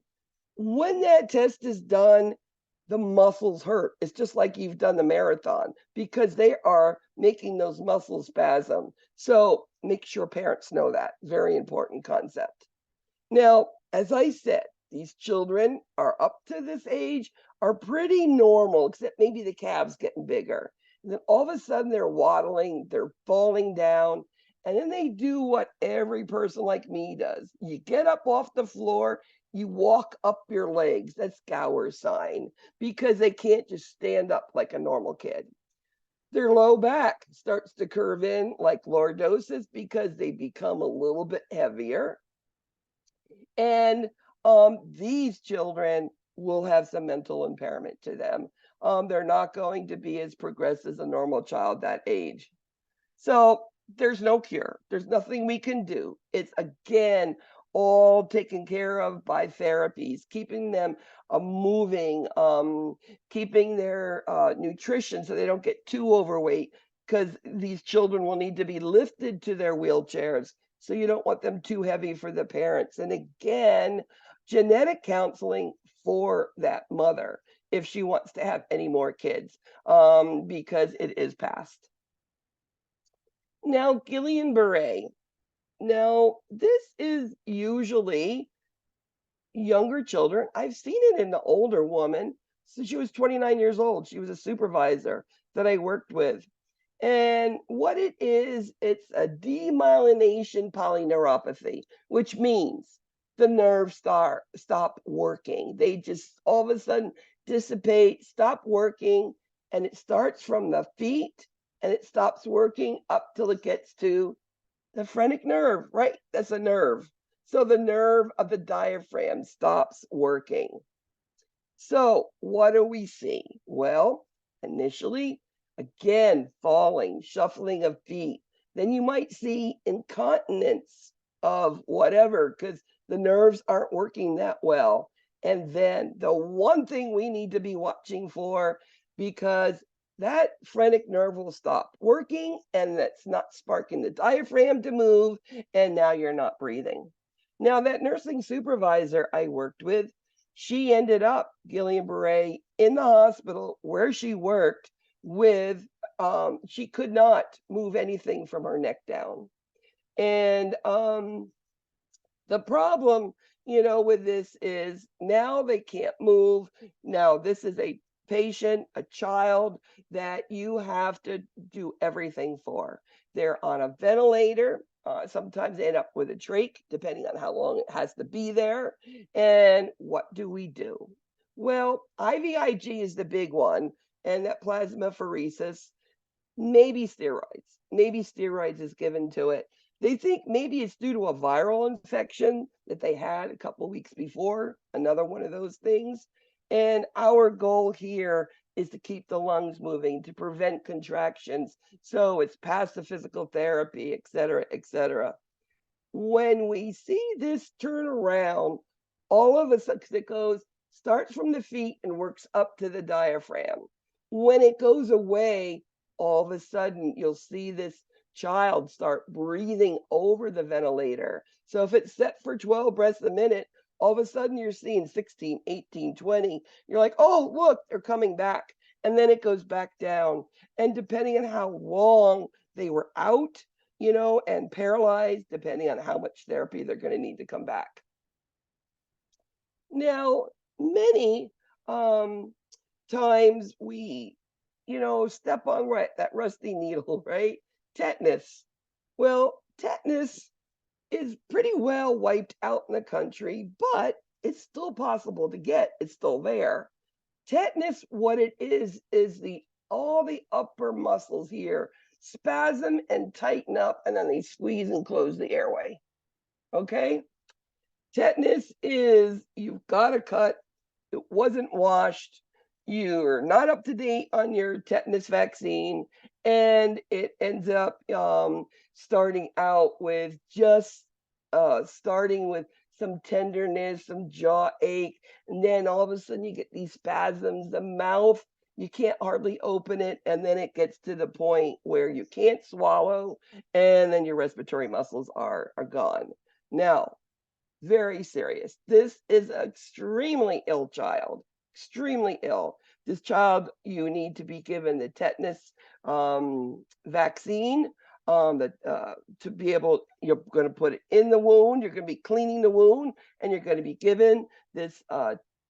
when that test is done, the muscles hurt. It's just like you've done the marathon because they are making those muscles spasm. So make sure parents know that. Very important concept. Now, as I said, these children are up to this age are pretty normal, except maybe the calves getting bigger. And then all of a sudden they're waddling, they're falling down, and then they do what every person like me does. You get up off the floor, you walk up your legs. That's Gower's sign, because they can't just stand up like a normal kid. Their low back starts to curve in like lordosis because they become a little bit heavier. And these children will have some mental impairment to them. They're not going to be as progressed as a normal child that age. So there's no cure. There's nothing we can do. It's, again, all taken care of by therapies, keeping them moving, keeping their nutrition so they don't get too overweight, because these children will need to be lifted to their wheelchairs. So you don't want them too heavy for the parents. And again, genetic counseling for that mother if she wants to have any more kids, because it is past. Now, Guillain-Barré. Now, this is usually younger children. I've seen it in the older woman. So she was 29 years old. She was a supervisor that I worked with. And what it is, it's a demyelination polyneuropathy, which means the nerves stop working. They just all of a sudden dissipate, stop working, and it starts from the feet and it stops working up till it gets to the phrenic nerve, right? That's a nerve. So the nerve of the diaphragm stops working. So what do we see? Well, initially, again, falling, shuffling of feet. Then you might see incontinence of whatever, because the nerves aren't working that well. And then the one thing we need to be watching for, because that phrenic nerve will stop working, and that's not sparking the diaphragm to move, and now you're not breathing. Now, that nursing supervisor I worked with, she ended up Guillain-Barré in the hospital where she worked with, she could not move anything from her neck down. And the problem, with this is now they can't move. Now, this is a patient, a child that you have to do everything for. They're on a ventilator. Sometimes they end up with a trach, depending on how long it has to be there. And what do we do? Well, IVIG is the big one, and that plasmapheresis, maybe steroids. Maybe steroids is given to it. They think maybe it's due to a viral infection that they had a couple of weeks before, another one of those things. And our goal here is to keep the lungs moving, to prevent contractions. So it's past the physical therapy, et cetera, et cetera. When we see this turn around, all of a sudden it starts from the feet and works up to the diaphragm. When it goes away, all of a sudden you'll see this child start breathing over the ventilator. So if it's set for 12 breaths a minute, all of a sudden you're seeing 16, 18, 20. You're like, oh, look, they're coming back. And then it goes back down. And depending on how long they were out, and paralyzed, depending on how much therapy they're going to need to come back. Now, many times we, step on that rusty needle, right? Tetanus. Well, tetanus is pretty well wiped out in the country, but it's still possible to get. It's still there. Tetanus, what it is the all the upper muscles here spasm and tighten up, and then they squeeze and close the airway. Okay? Tetanus is you've got a cut, it wasn't washed, you're not up to date on your tetanus vaccine, and it ends up starting out with just starting with some tenderness, some jaw ache, and then all of a sudden you get these spasms, the mouth, you can't hardly open it, and then it gets to the point where you can't swallow, and then your respiratory muscles are gone. Now, very serious. This is an extremely ill child, extremely ill. This child, you need to be given the tetanus vaccine. To be able, you're going to put it in the wound. You're going to be cleaning the wound, and you're going to be given this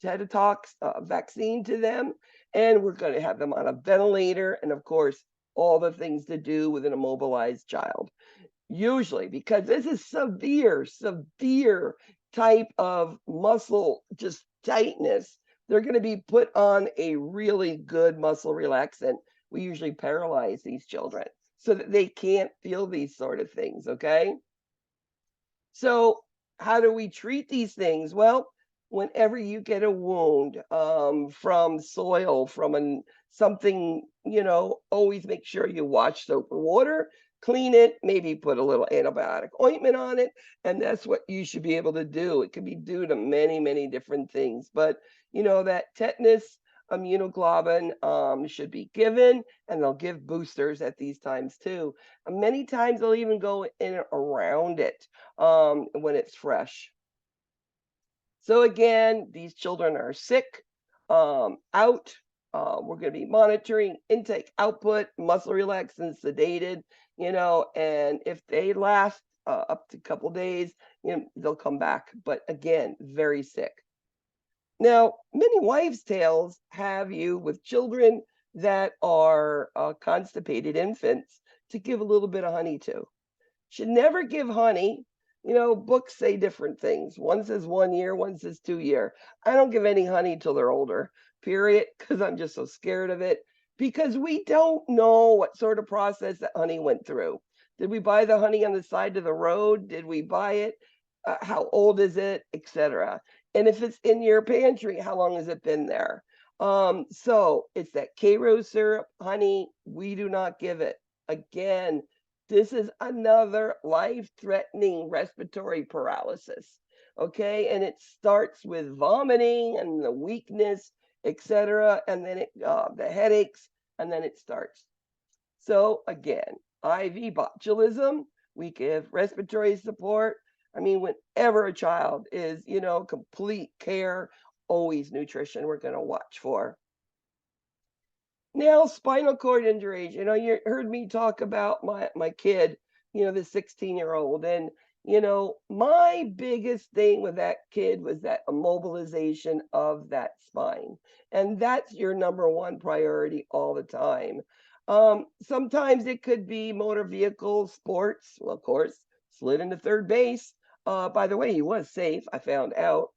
tetanus vaccine to them. And we're going to have them on a ventilator, and of course, all the things to do with an immobilized child. Usually, because this is severe type of muscle just tightness, they're going to be put on a really good muscle relaxant. We usually paralyze these children so that they can't feel these sort of things, okay? So, how do we treat these things? Well, whenever you get a wound from soil, from something, always make sure you wash soap and water, clean it, maybe put a little antibiotic ointment on it, and that's what you should be able to do. It can be due to many, many different things, but that tetanus immunoglobulin should be given, and they'll give boosters at these times too. And many times they'll even go in around it when it's fresh. So again, these children are sick, out. We're going to be monitoring intake, output, muscle relaxant, sedated, and if they last up to a couple days, they'll come back. But again, very sick. Now, many wives' tales have you with children that are constipated infants to give a little bit of honey to. Should never give honey. Books say different things. One says 1 year, one says 2 year. I don't give any honey till they're older, period, because I'm just so scared of it. Because we don't know what sort of process that honey went through. Did we buy the honey on the side of the road? Did we buy it? How old is it, etc. And if it's in your pantry, how long has it been there? So it's that Karo syrup, honey, we do not give it. Again, this is another life-threatening respiratory paralysis. Okay, and it starts with vomiting and the weakness, etc., and then the headaches, and then it starts. So again, IV botulism, we give respiratory support. I mean, whenever a child is, complete care, always nutrition we're going to watch for. Now, spinal cord injuries. You heard me talk about my kid, the 16-year-old, and my biggest thing with that kid was that immobilization of that spine, and that's your number one priority all the time. Sometimes it could be motor vehicle sports. Well, of course, slid into third base. By the way, he was safe, I found out.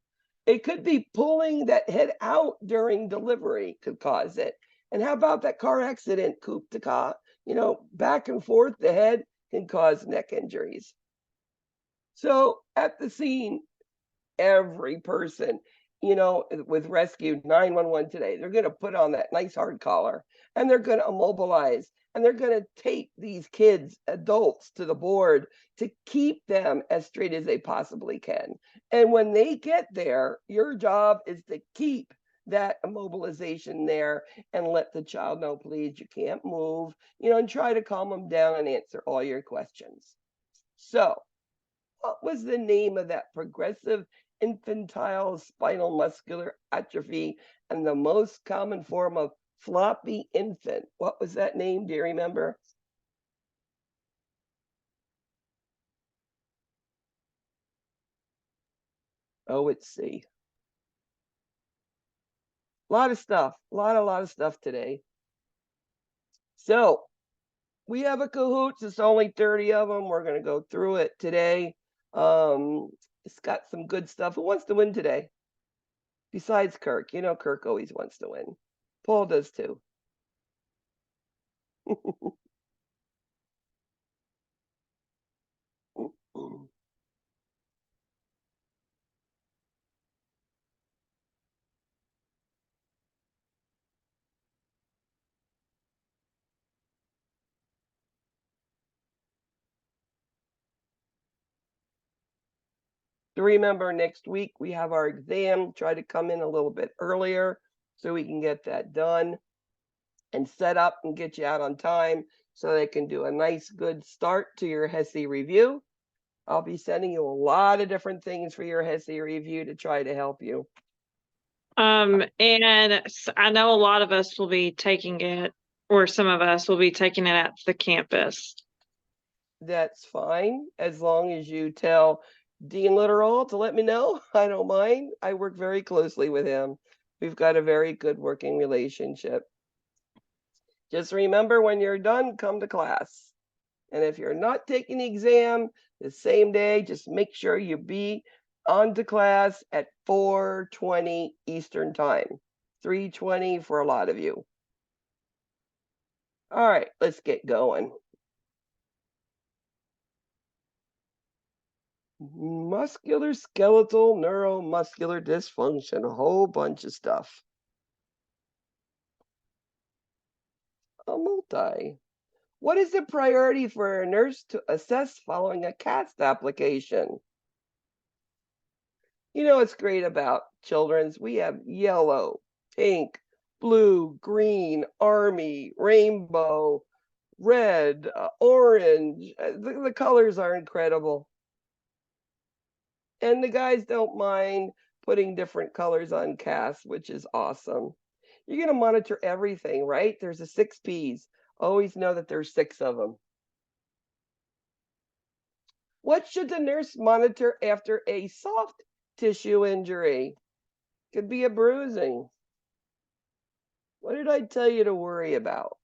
It could be pulling that head out during delivery could cause it. And how about that car accident, coup de cas? Back and forth, the head can cause neck injuries. So at the scene, every person, with rescue 911 today, they're going to put on that nice hard collar, and they're going to immobilize, and they're going to tape these kids, adults, to the board to keep them as straight as they possibly can. And when they get there, your job is to keep that immobilization there and let the child know, please, you can't move, and try to calm them down and answer all your questions. So, what was the name of that progressive infantile spinal muscular atrophy and the most common form of floppy infant? What was that name? Do you remember? Oh, let's see. A lot of stuff, a lot of stuff today. So we have a cahoots. It's only 30 of them. We're going to go through it today. It's got some good stuff. Who wants to win today? Besides Kirk. You know, Kirk always wants to win. Paul does too. 'To remember, next week we have our exam. Try to come in a little bit earlier so we can get that done and set up and get you out on time so they can do a nice, good start to your HESI review. I'll be sending you a lot of different things for your HESI review to try to help you. And I know a lot of us will be taking it, or some of us will be taking it at the campus. That's fine, as long as you tell Dean Litterall to let me know. I don't mind. I work very closely with him. We've got a very good working relationship. Just remember, when you're done, come to class. And if you're not taking the exam the same day, just make sure you be on to class at 4:20 Eastern time, 3:20 for a lot of you. All right, let's get going. Musculoskeletal neuromuscular dysfunction, a whole bunch of stuff. A multi. What is the priority for a nurse to assess following a CAST application? You know what's great about children's? We have yellow, pink, blue, green, army, rainbow, red, orange. The colors are incredible. And the guys don't mind putting different colors on casts, which is awesome. You're going to monitor everything, right? There's the 6 Ps. Always know that there's 6 of them. What should the nurse monitor after a soft tissue injury? Could be a bruising. What did I tell you to worry about?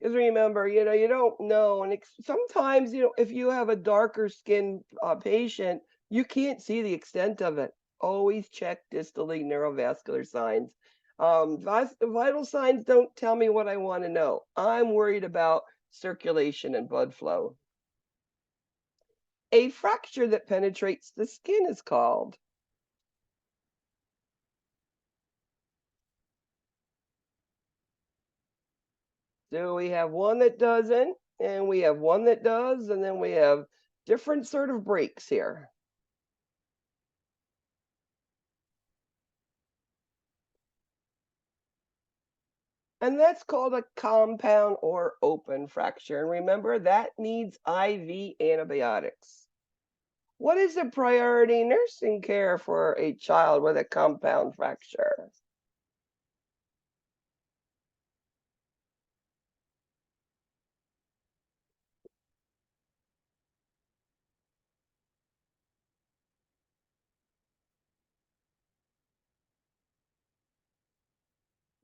Because remember, you don't know, and sometimes, if you have a darker skin patient, you can't see the extent of it. Always check distally neurovascular signs. Vital signs don't tell me what I want to know. I'm worried about circulation and blood flow. A fracture that penetrates the skin is called. So we have one that doesn't, and we have one that does, and then we have different sort of breaks here. And that's called a compound or open fracture. And remember, that needs IV antibiotics. What is the priority nursing care for a child with a compound fracture?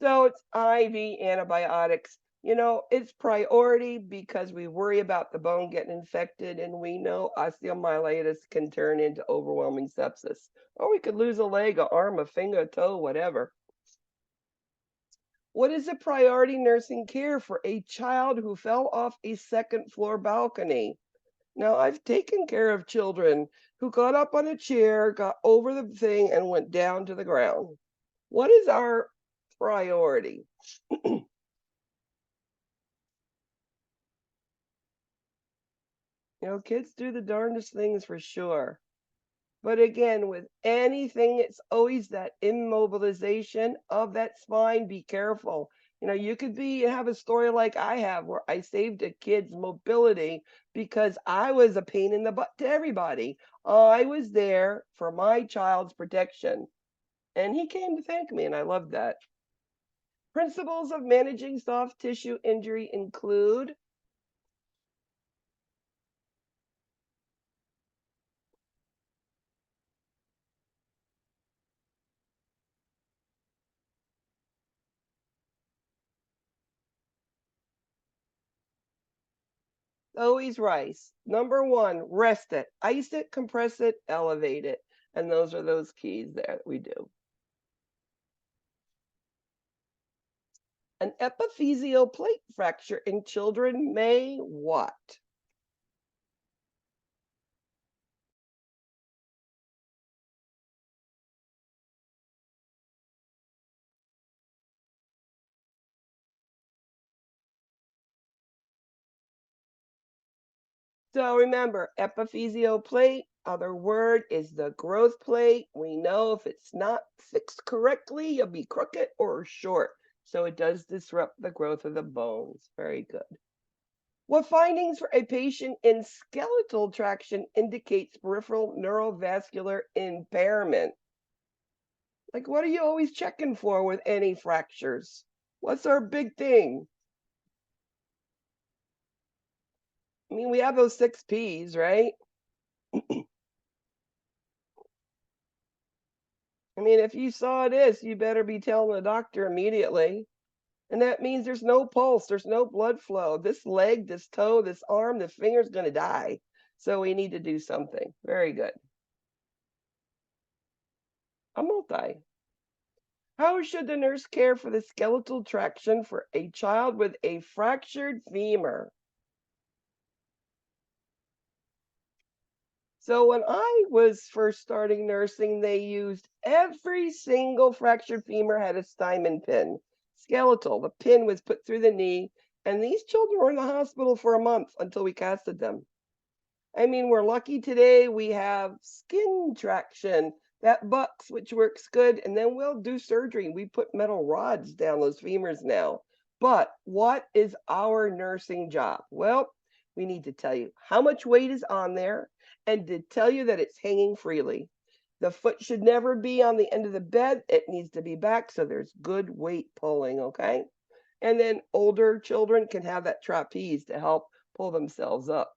So it's IV antibiotics. It's priority because we worry about the bone getting infected, and we know osteomyelitis can turn into overwhelming sepsis. Or we could lose a leg, an arm, a finger, a toe, whatever. What is the priority nursing care for a child who fell off a second floor balcony? Now, I've taken care of children who got up on a chair, got over the thing, and went down to the ground. What is our priority? Kids do the darndest things for sure. But again, with anything, it's always that immobilization of that spine. Be careful. You could have a story like I have, where I saved a kid's mobility because I was a pain in the butt to everybody. I was there for my child's protection, and he came to thank me, and I loved that. Principles of managing soft tissue injury include Always rice. Number one, rest it, ice it, compress it, elevate it. And those are those keys there that we do. An epiphyseal plate fracture in children may what? So remember, epiphyseal plate, other word is the growth plate. We know if it's not fixed correctly, you'll be crooked or short. So it does disrupt the growth of the bones. Very good. What findings for a patient in skeletal traction indicates peripheral neurovascular impairment? Like, what are you always checking for with any fractures? What's our big thing? I mean, we have those 6 P's, right? I mean, if you saw this, you better be telling the doctor immediately. And that means there's no pulse, there's no blood flow. This leg, this toe, this arm, this finger's going to die. So we need to do something. Very good. A multi. How should the nurse care for the skeletal traction for a child with a fractured femur? So when I was first starting nursing, they used every single fractured femur had a Steinman pin. Skeletal, the pin was put through the knee, and these children were in the hospital for a month until we casted them. I mean, we're lucky today we have skin traction that bucks, which works good, and then we'll do surgery. We put metal rods down those femurs now. But what is our nursing job? Well, we need to tell you how much weight is on there and to tell you that it's hanging freely. The foot should never be on the end of the bed. It needs to be back so there's good weight pulling, okay? And then older children can have that trapeze to help pull themselves up.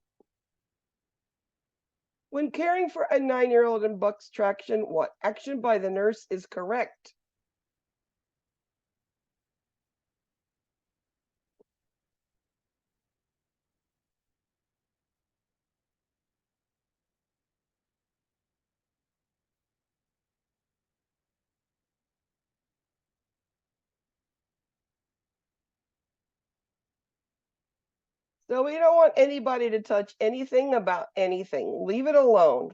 When caring for a 9-year-old in bucks traction, what action by the nurse is correct? So we don't want anybody to touch anything about anything. Leave it alone.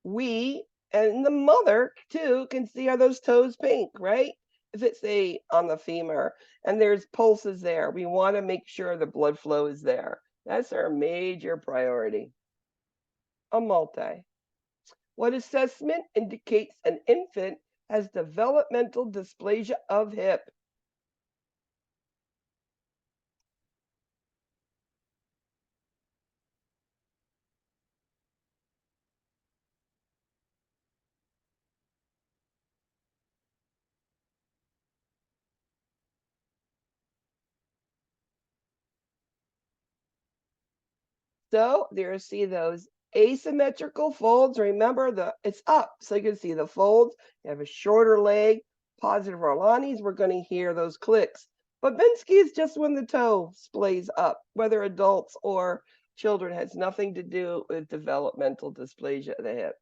We and the mother too can see, are those toes pink, right? If it's on the femur and there's pulses there, we want to make sure the blood flow is there. That's our major priority. A multi. What assessment indicates an infant has developmental dysplasia of hip? So there, see those asymmetrical folds. Remember, it's up, so you can see the folds. You have a shorter leg. Positive Orlani's, we're going to hear those clicks. But Bensky is just when the toe splays up, whether adults or children, has nothing to do with developmental dysplasia of the hip.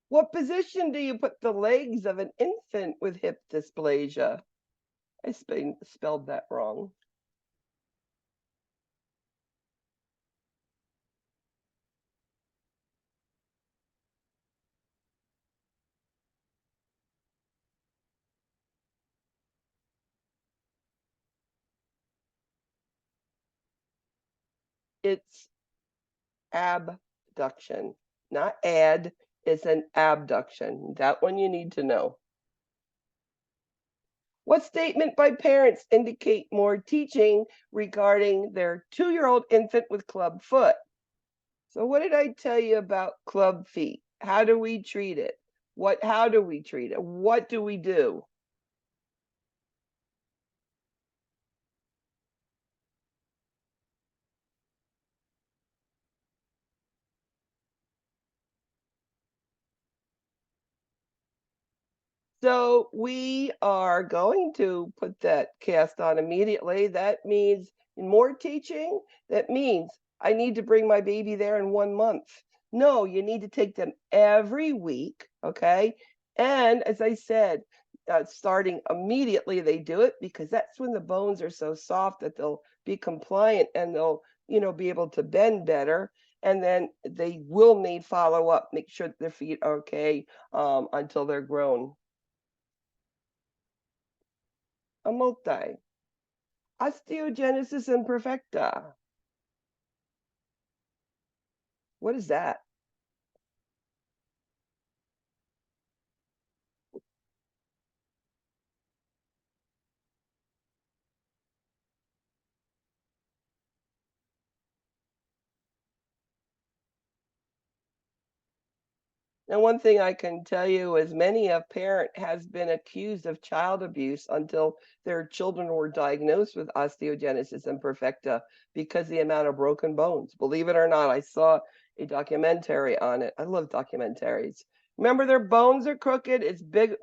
What position do you put the legs of an infant with hip dysplasia? I spelled that wrong. It's abduction, not add, it's an abduction. That one you need to know. What statement by parents indicate more teaching regarding their 2-year-old infant with club foot? So what did I tell you about club feet? How do we treat it? How do we treat it? What do we do? So we are going to put that cast on immediately. That means more teaching. That means I need to bring my baby there in 1 month. No, you need to take them every week, okay? And as I said, starting immediately, they do it because that's when the bones are so soft that they'll be compliant and they'll, be able to bend better. And then they will need follow up, make sure that their feet are okay until they're grown. A multi. Osteogenesis imperfecta. What is that? Now, one thing I can tell you is many a parent has been accused of child abuse until their children were diagnosed with osteogenesis imperfecta because the amount of broken bones. Believe it or not, I saw a documentary on it. I love documentaries. Remember, their bones are crooked, it's big,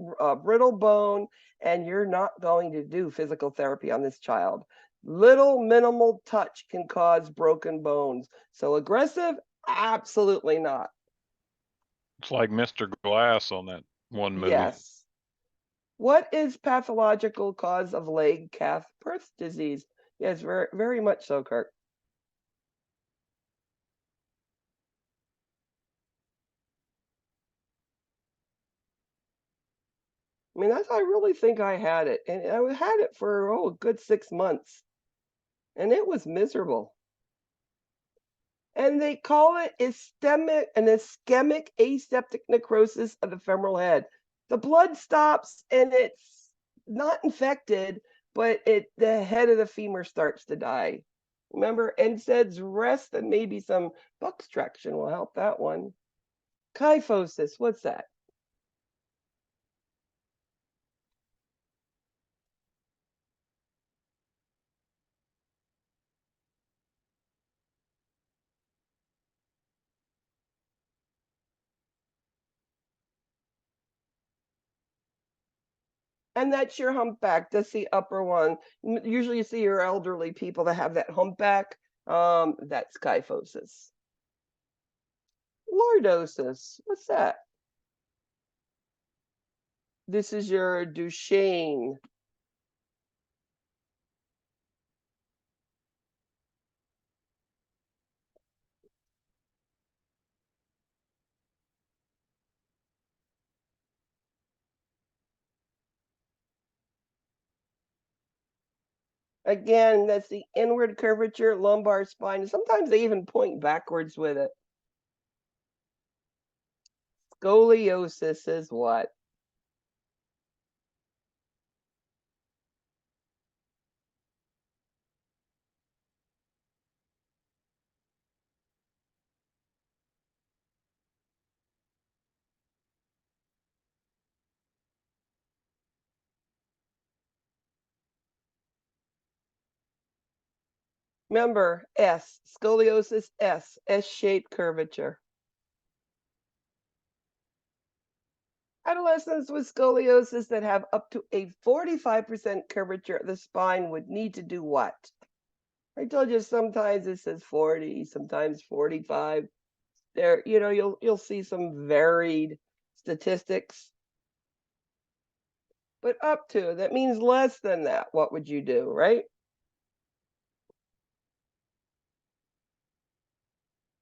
brittle bone, and you're not going to do physical therapy on this child. Little minimal touch can cause broken bones. So aggressive? Absolutely not. It's like Mr. Glass on that one movie. Yes. What is pathological cause of leg calf birth disease? Yes, very, very much so, Kirk. I mean, I really think I had it, and I had it for a good 6 months, and it was miserable. And they call it ischemic aseptic necrosis of the femoral head. The blood stops, and it's not infected, but the head of the femur starts to die. Remember, NSAIDs rest, and maybe some buck traction will help that one. Kyphosis, what's that? And that's your humpback. That's the upper one. Usually you see your elderly people that have that humpback. That's kyphosis. Lordosis, what's that? This is your Duchenne. Again, that's the inward curvature, lumbar spine. Sometimes they even point backwards with it. Scoliosis is what? Remember, S, scoliosis S, S-shaped curvature. Adolescents with scoliosis that have up to a 45% curvature of the spine would need to do what? I told you sometimes it says 40, sometimes 45. There, you'll see some varied statistics. But up to, that means less than that. What would you do, right?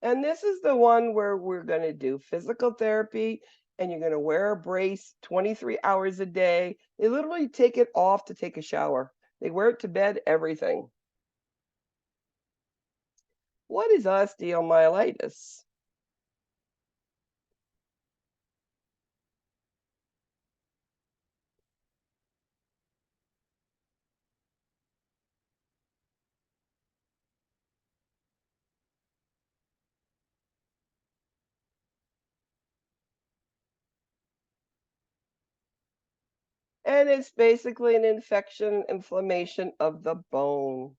And this is the one where we're going to do physical therapy, and you're going to wear a brace 23 hours a day. They literally take it off to take a shower. They wear it to bed, everything. What is osteomyelitis? And it's basically an infection, inflammation of the bone.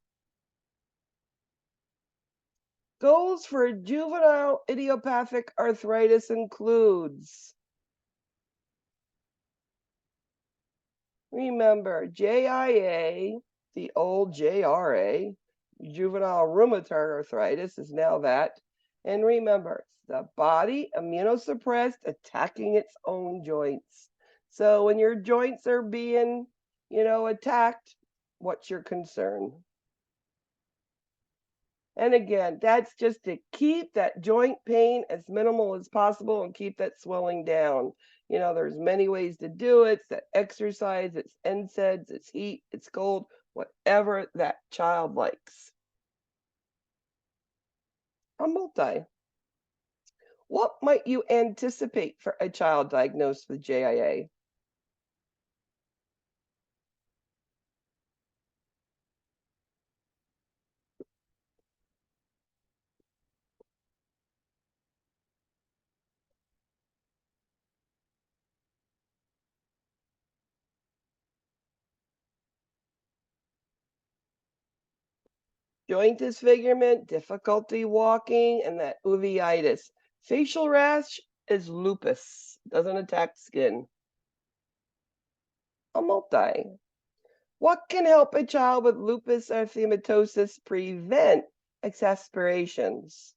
Goals for juvenile idiopathic arthritis includes, remember, JIA, the old JRA, juvenile rheumatoid arthritis is now that. And remember, it's the body immunosuppressed attacking its own joints. So when your joints are being, attacked, what's your concern? And again, that's just to keep that joint pain as minimal as possible and keep that swelling down. There's many ways to do it. It's that exercise, it's NSAIDs, it's heat, it's cold, whatever that child likes. A multi. What might you anticipate for a child diagnosed with JIA? Joint disfigurement, difficulty walking, and that uveitis. Facial rash is lupus, doesn't attack skin. A multi. What can help a child with lupus erythematosus prevent exacerbations?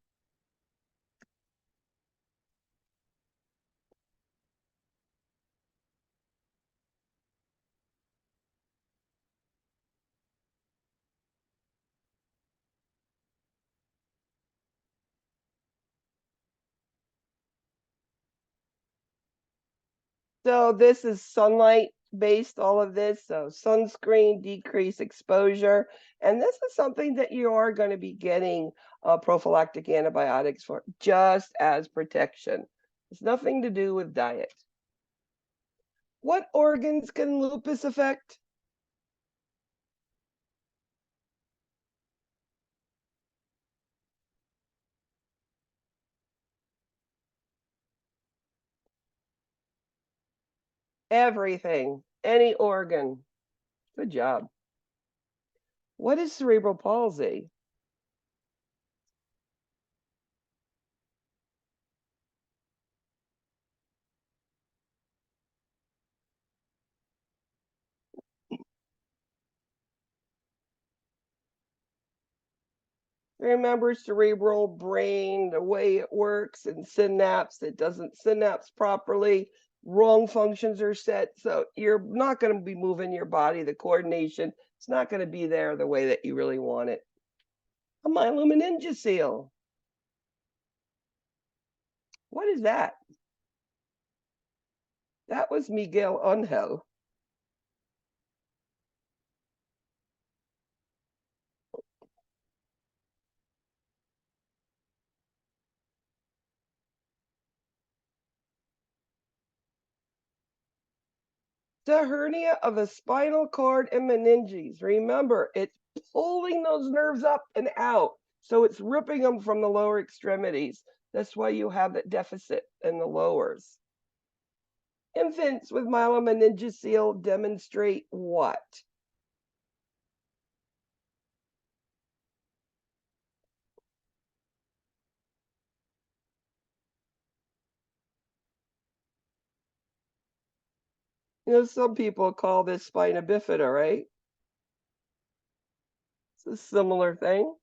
So this is sunlight based, all of this. So sunscreen, decrease exposure. And this is something that you are going to be getting prophylactic antibiotics for just as protection. It's nothing to do with diet. What organs can lupus affect? Everything, any organ. Good job. What is cerebral palsy? Remember, cerebral brain, the way it works, and synapse, it doesn't synapse properly. Wrong functions are set. So you're not going to be moving your body. The coordination, it's not going to be there the way that you really want it. A myelomeningocele. What is that? That was Miguel Angel. The hernia of the spinal cord and meninges. Remember, it's pulling those nerves up and out. So it's ripping them from the lower extremities. That's why you have that deficit in the lowers. Infants with myelomeningocele demonstrate what? Some people call this spina bifida, right? It's a similar thing.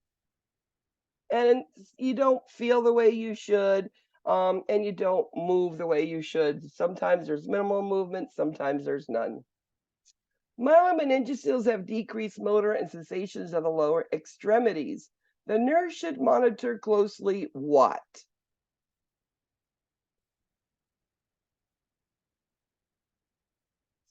And you don't feel the way you should, and you don't move the way you should. Sometimes there's minimal movement, sometimes there's none. Myelomeningocele have decreased motor and sensations of the lower extremities. The nurse should monitor closely what?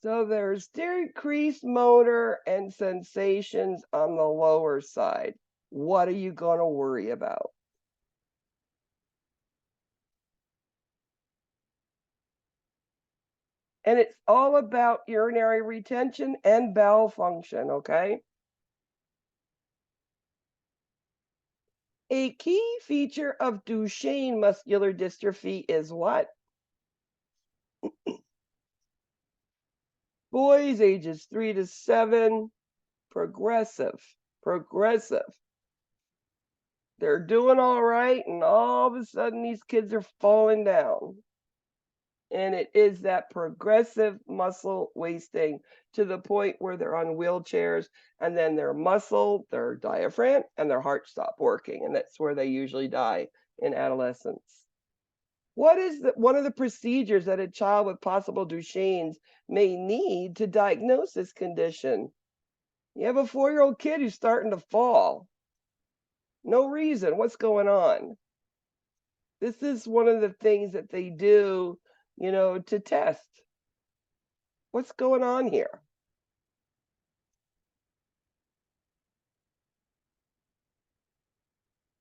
So there's decreased motor and sensations on the lower side. What are you going to worry about? And it's all about urinary retention and bowel function, okay? A key feature of Duchenne muscular dystrophy is what? Boys ages 3 to 7, progressive. They're doing all right, and all of a sudden these kids are falling down. And it is that progressive muscle wasting to the point where they're on wheelchairs and then their muscle, their diaphragm, and their heart stop working. And that's where they usually die in adolescence. What is one of the procedures that a child with possible Duchenne's may need to diagnose this condition? You have a 4-year-old kid who's starting to fall. No reason. What's going on? This is one of the things that they do, to test. What's going on here?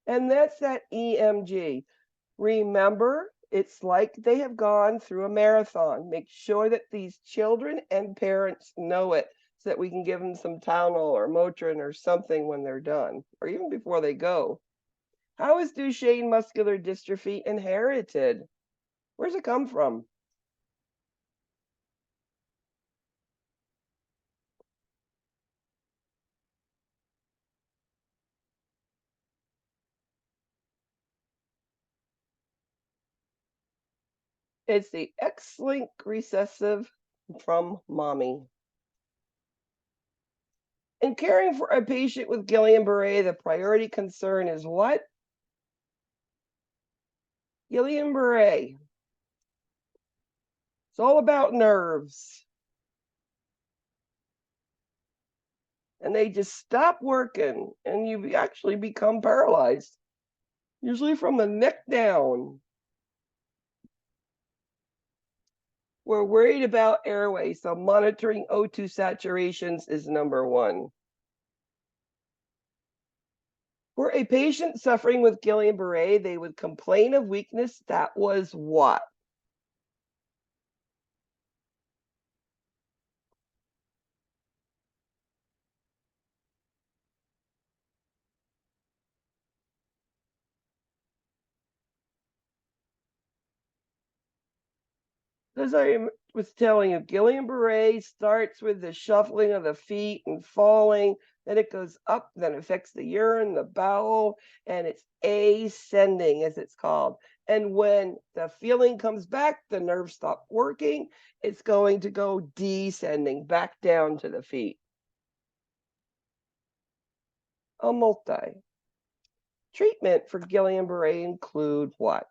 And that's that EMG. Remember, it's like they have gone through a marathon. Make sure that these children and parents know it so that we can give them some Tylenol or Motrin or something when they're done, or even before they go. How is Duchenne muscular dystrophy inherited? Where's it come from? It's the X-linked recessive from mommy. In caring for a patient with Guillain-Barré, the priority concern is what? Guillain-Barré. It's all about nerves. And they just stop working and you actually become paralyzed, usually from the neck down. We're worried about airway, so monitoring O2 saturations is number one. For a patient suffering with Guillain-Barré, they would complain of weakness. That was what? As I was telling you, Guillain-Barré starts with the shuffling of the feet and falling, then it goes up, then it affects the urine, the bowel, and it's ascending, as it's called. And when the feeling comes back, the nerves stop working, it's going to go descending back down to the feet. A multi. Treatment for Guillain-Barré include what?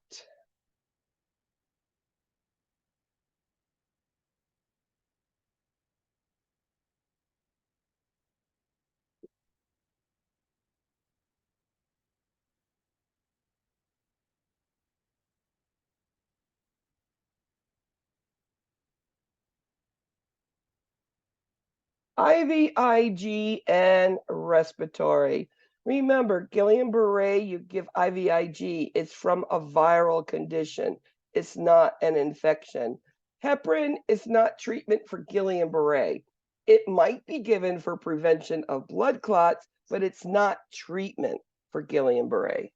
IVIG and respiratory. Remember, Guillain-Barré, you give IVIG. It's from a viral condition. It's not an infection. Heparin is not treatment for Guillain-Barré. It might be given for prevention of blood clots, but it's not treatment for Guillain-Barré.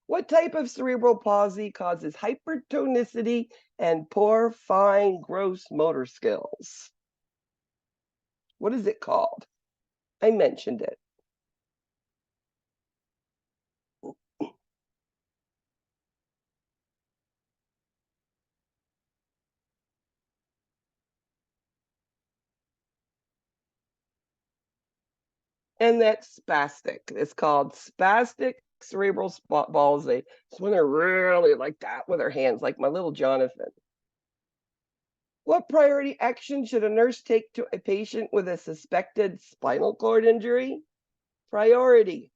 What type of cerebral palsy causes hypertonicity and poor fine gross motor skills? What is it called? I mentioned it. And that's spastic. It's called spastic cerebral palsy. It's when they're really like that with their hands, like my little Jonathan. What priority action should a nurse take to a patient with a suspected spinal cord injury? Priority.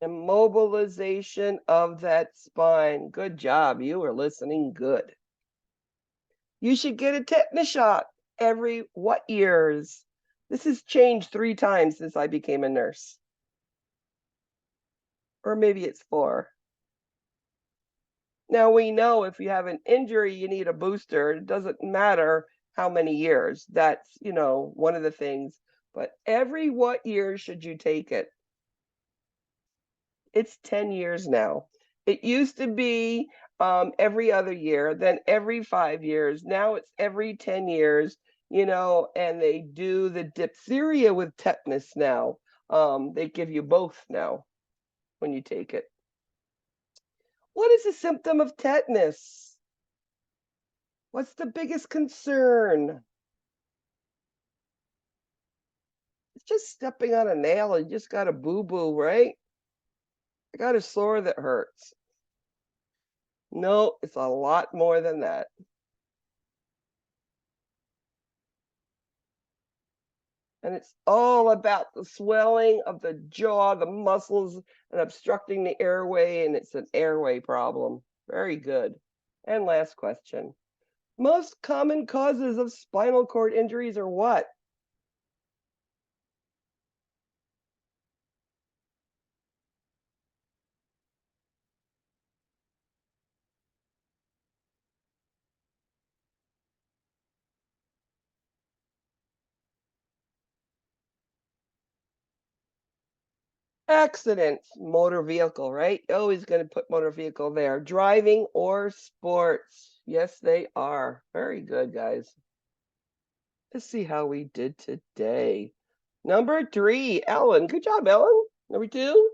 Immobilization of that spine. Good job. You are listening good. You should get a tetanus shot every what years? This has changed 3 times since I became a nurse. Or maybe it's 4. Now we know if you have an injury, you need a booster. It doesn't matter how many years. That's, one of the things. But every what year should you take it? It's 10 years now. It used to be every other year, then every 5 years. Now it's every 10 years, and they do the diphtheria with tetanus now. They give you both now when you take it. What is a symptom of tetanus? What's the biggest concern? It's just stepping on a nail and you just got a boo-boo, right? I got a sore that hurts. No, it's a lot more than that. And it's all about the swelling of the jaw, the muscles, and obstructing the airway, and it's an airway problem. Very good. And last question. Most common causes of spinal cord injuries are what? Accidents, motor vehicle, right? Always going to put motor vehicle there. Driving or sports. Yes, they are. Very good, guys. Let's see how we did today. Number 3, Ellen. Good job, Ellen. Number 2,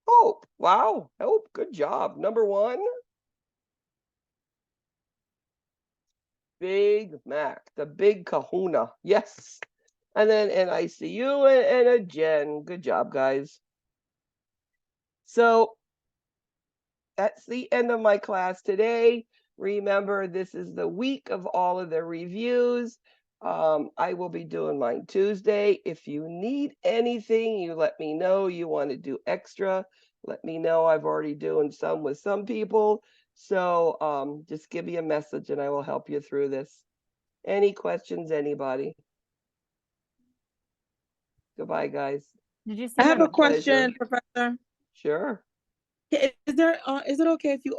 Hope. Wow, Hope, good job. Number 1, Big Mac, the big kahuna. Yes. And then an ICU and a Jen. Good job, guys. So that's the end of my class today. Remember, this is the week of all of the reviews. I will be doing mine Tuesday. If you need anything, you let me know. You want to do extra, let me know. I've already doing some with some people. So just give me a message and I will help you through this. Any questions, anybody? Goodbye, guys. Did you see I have my a question, Professor. Sure. Is it okay if you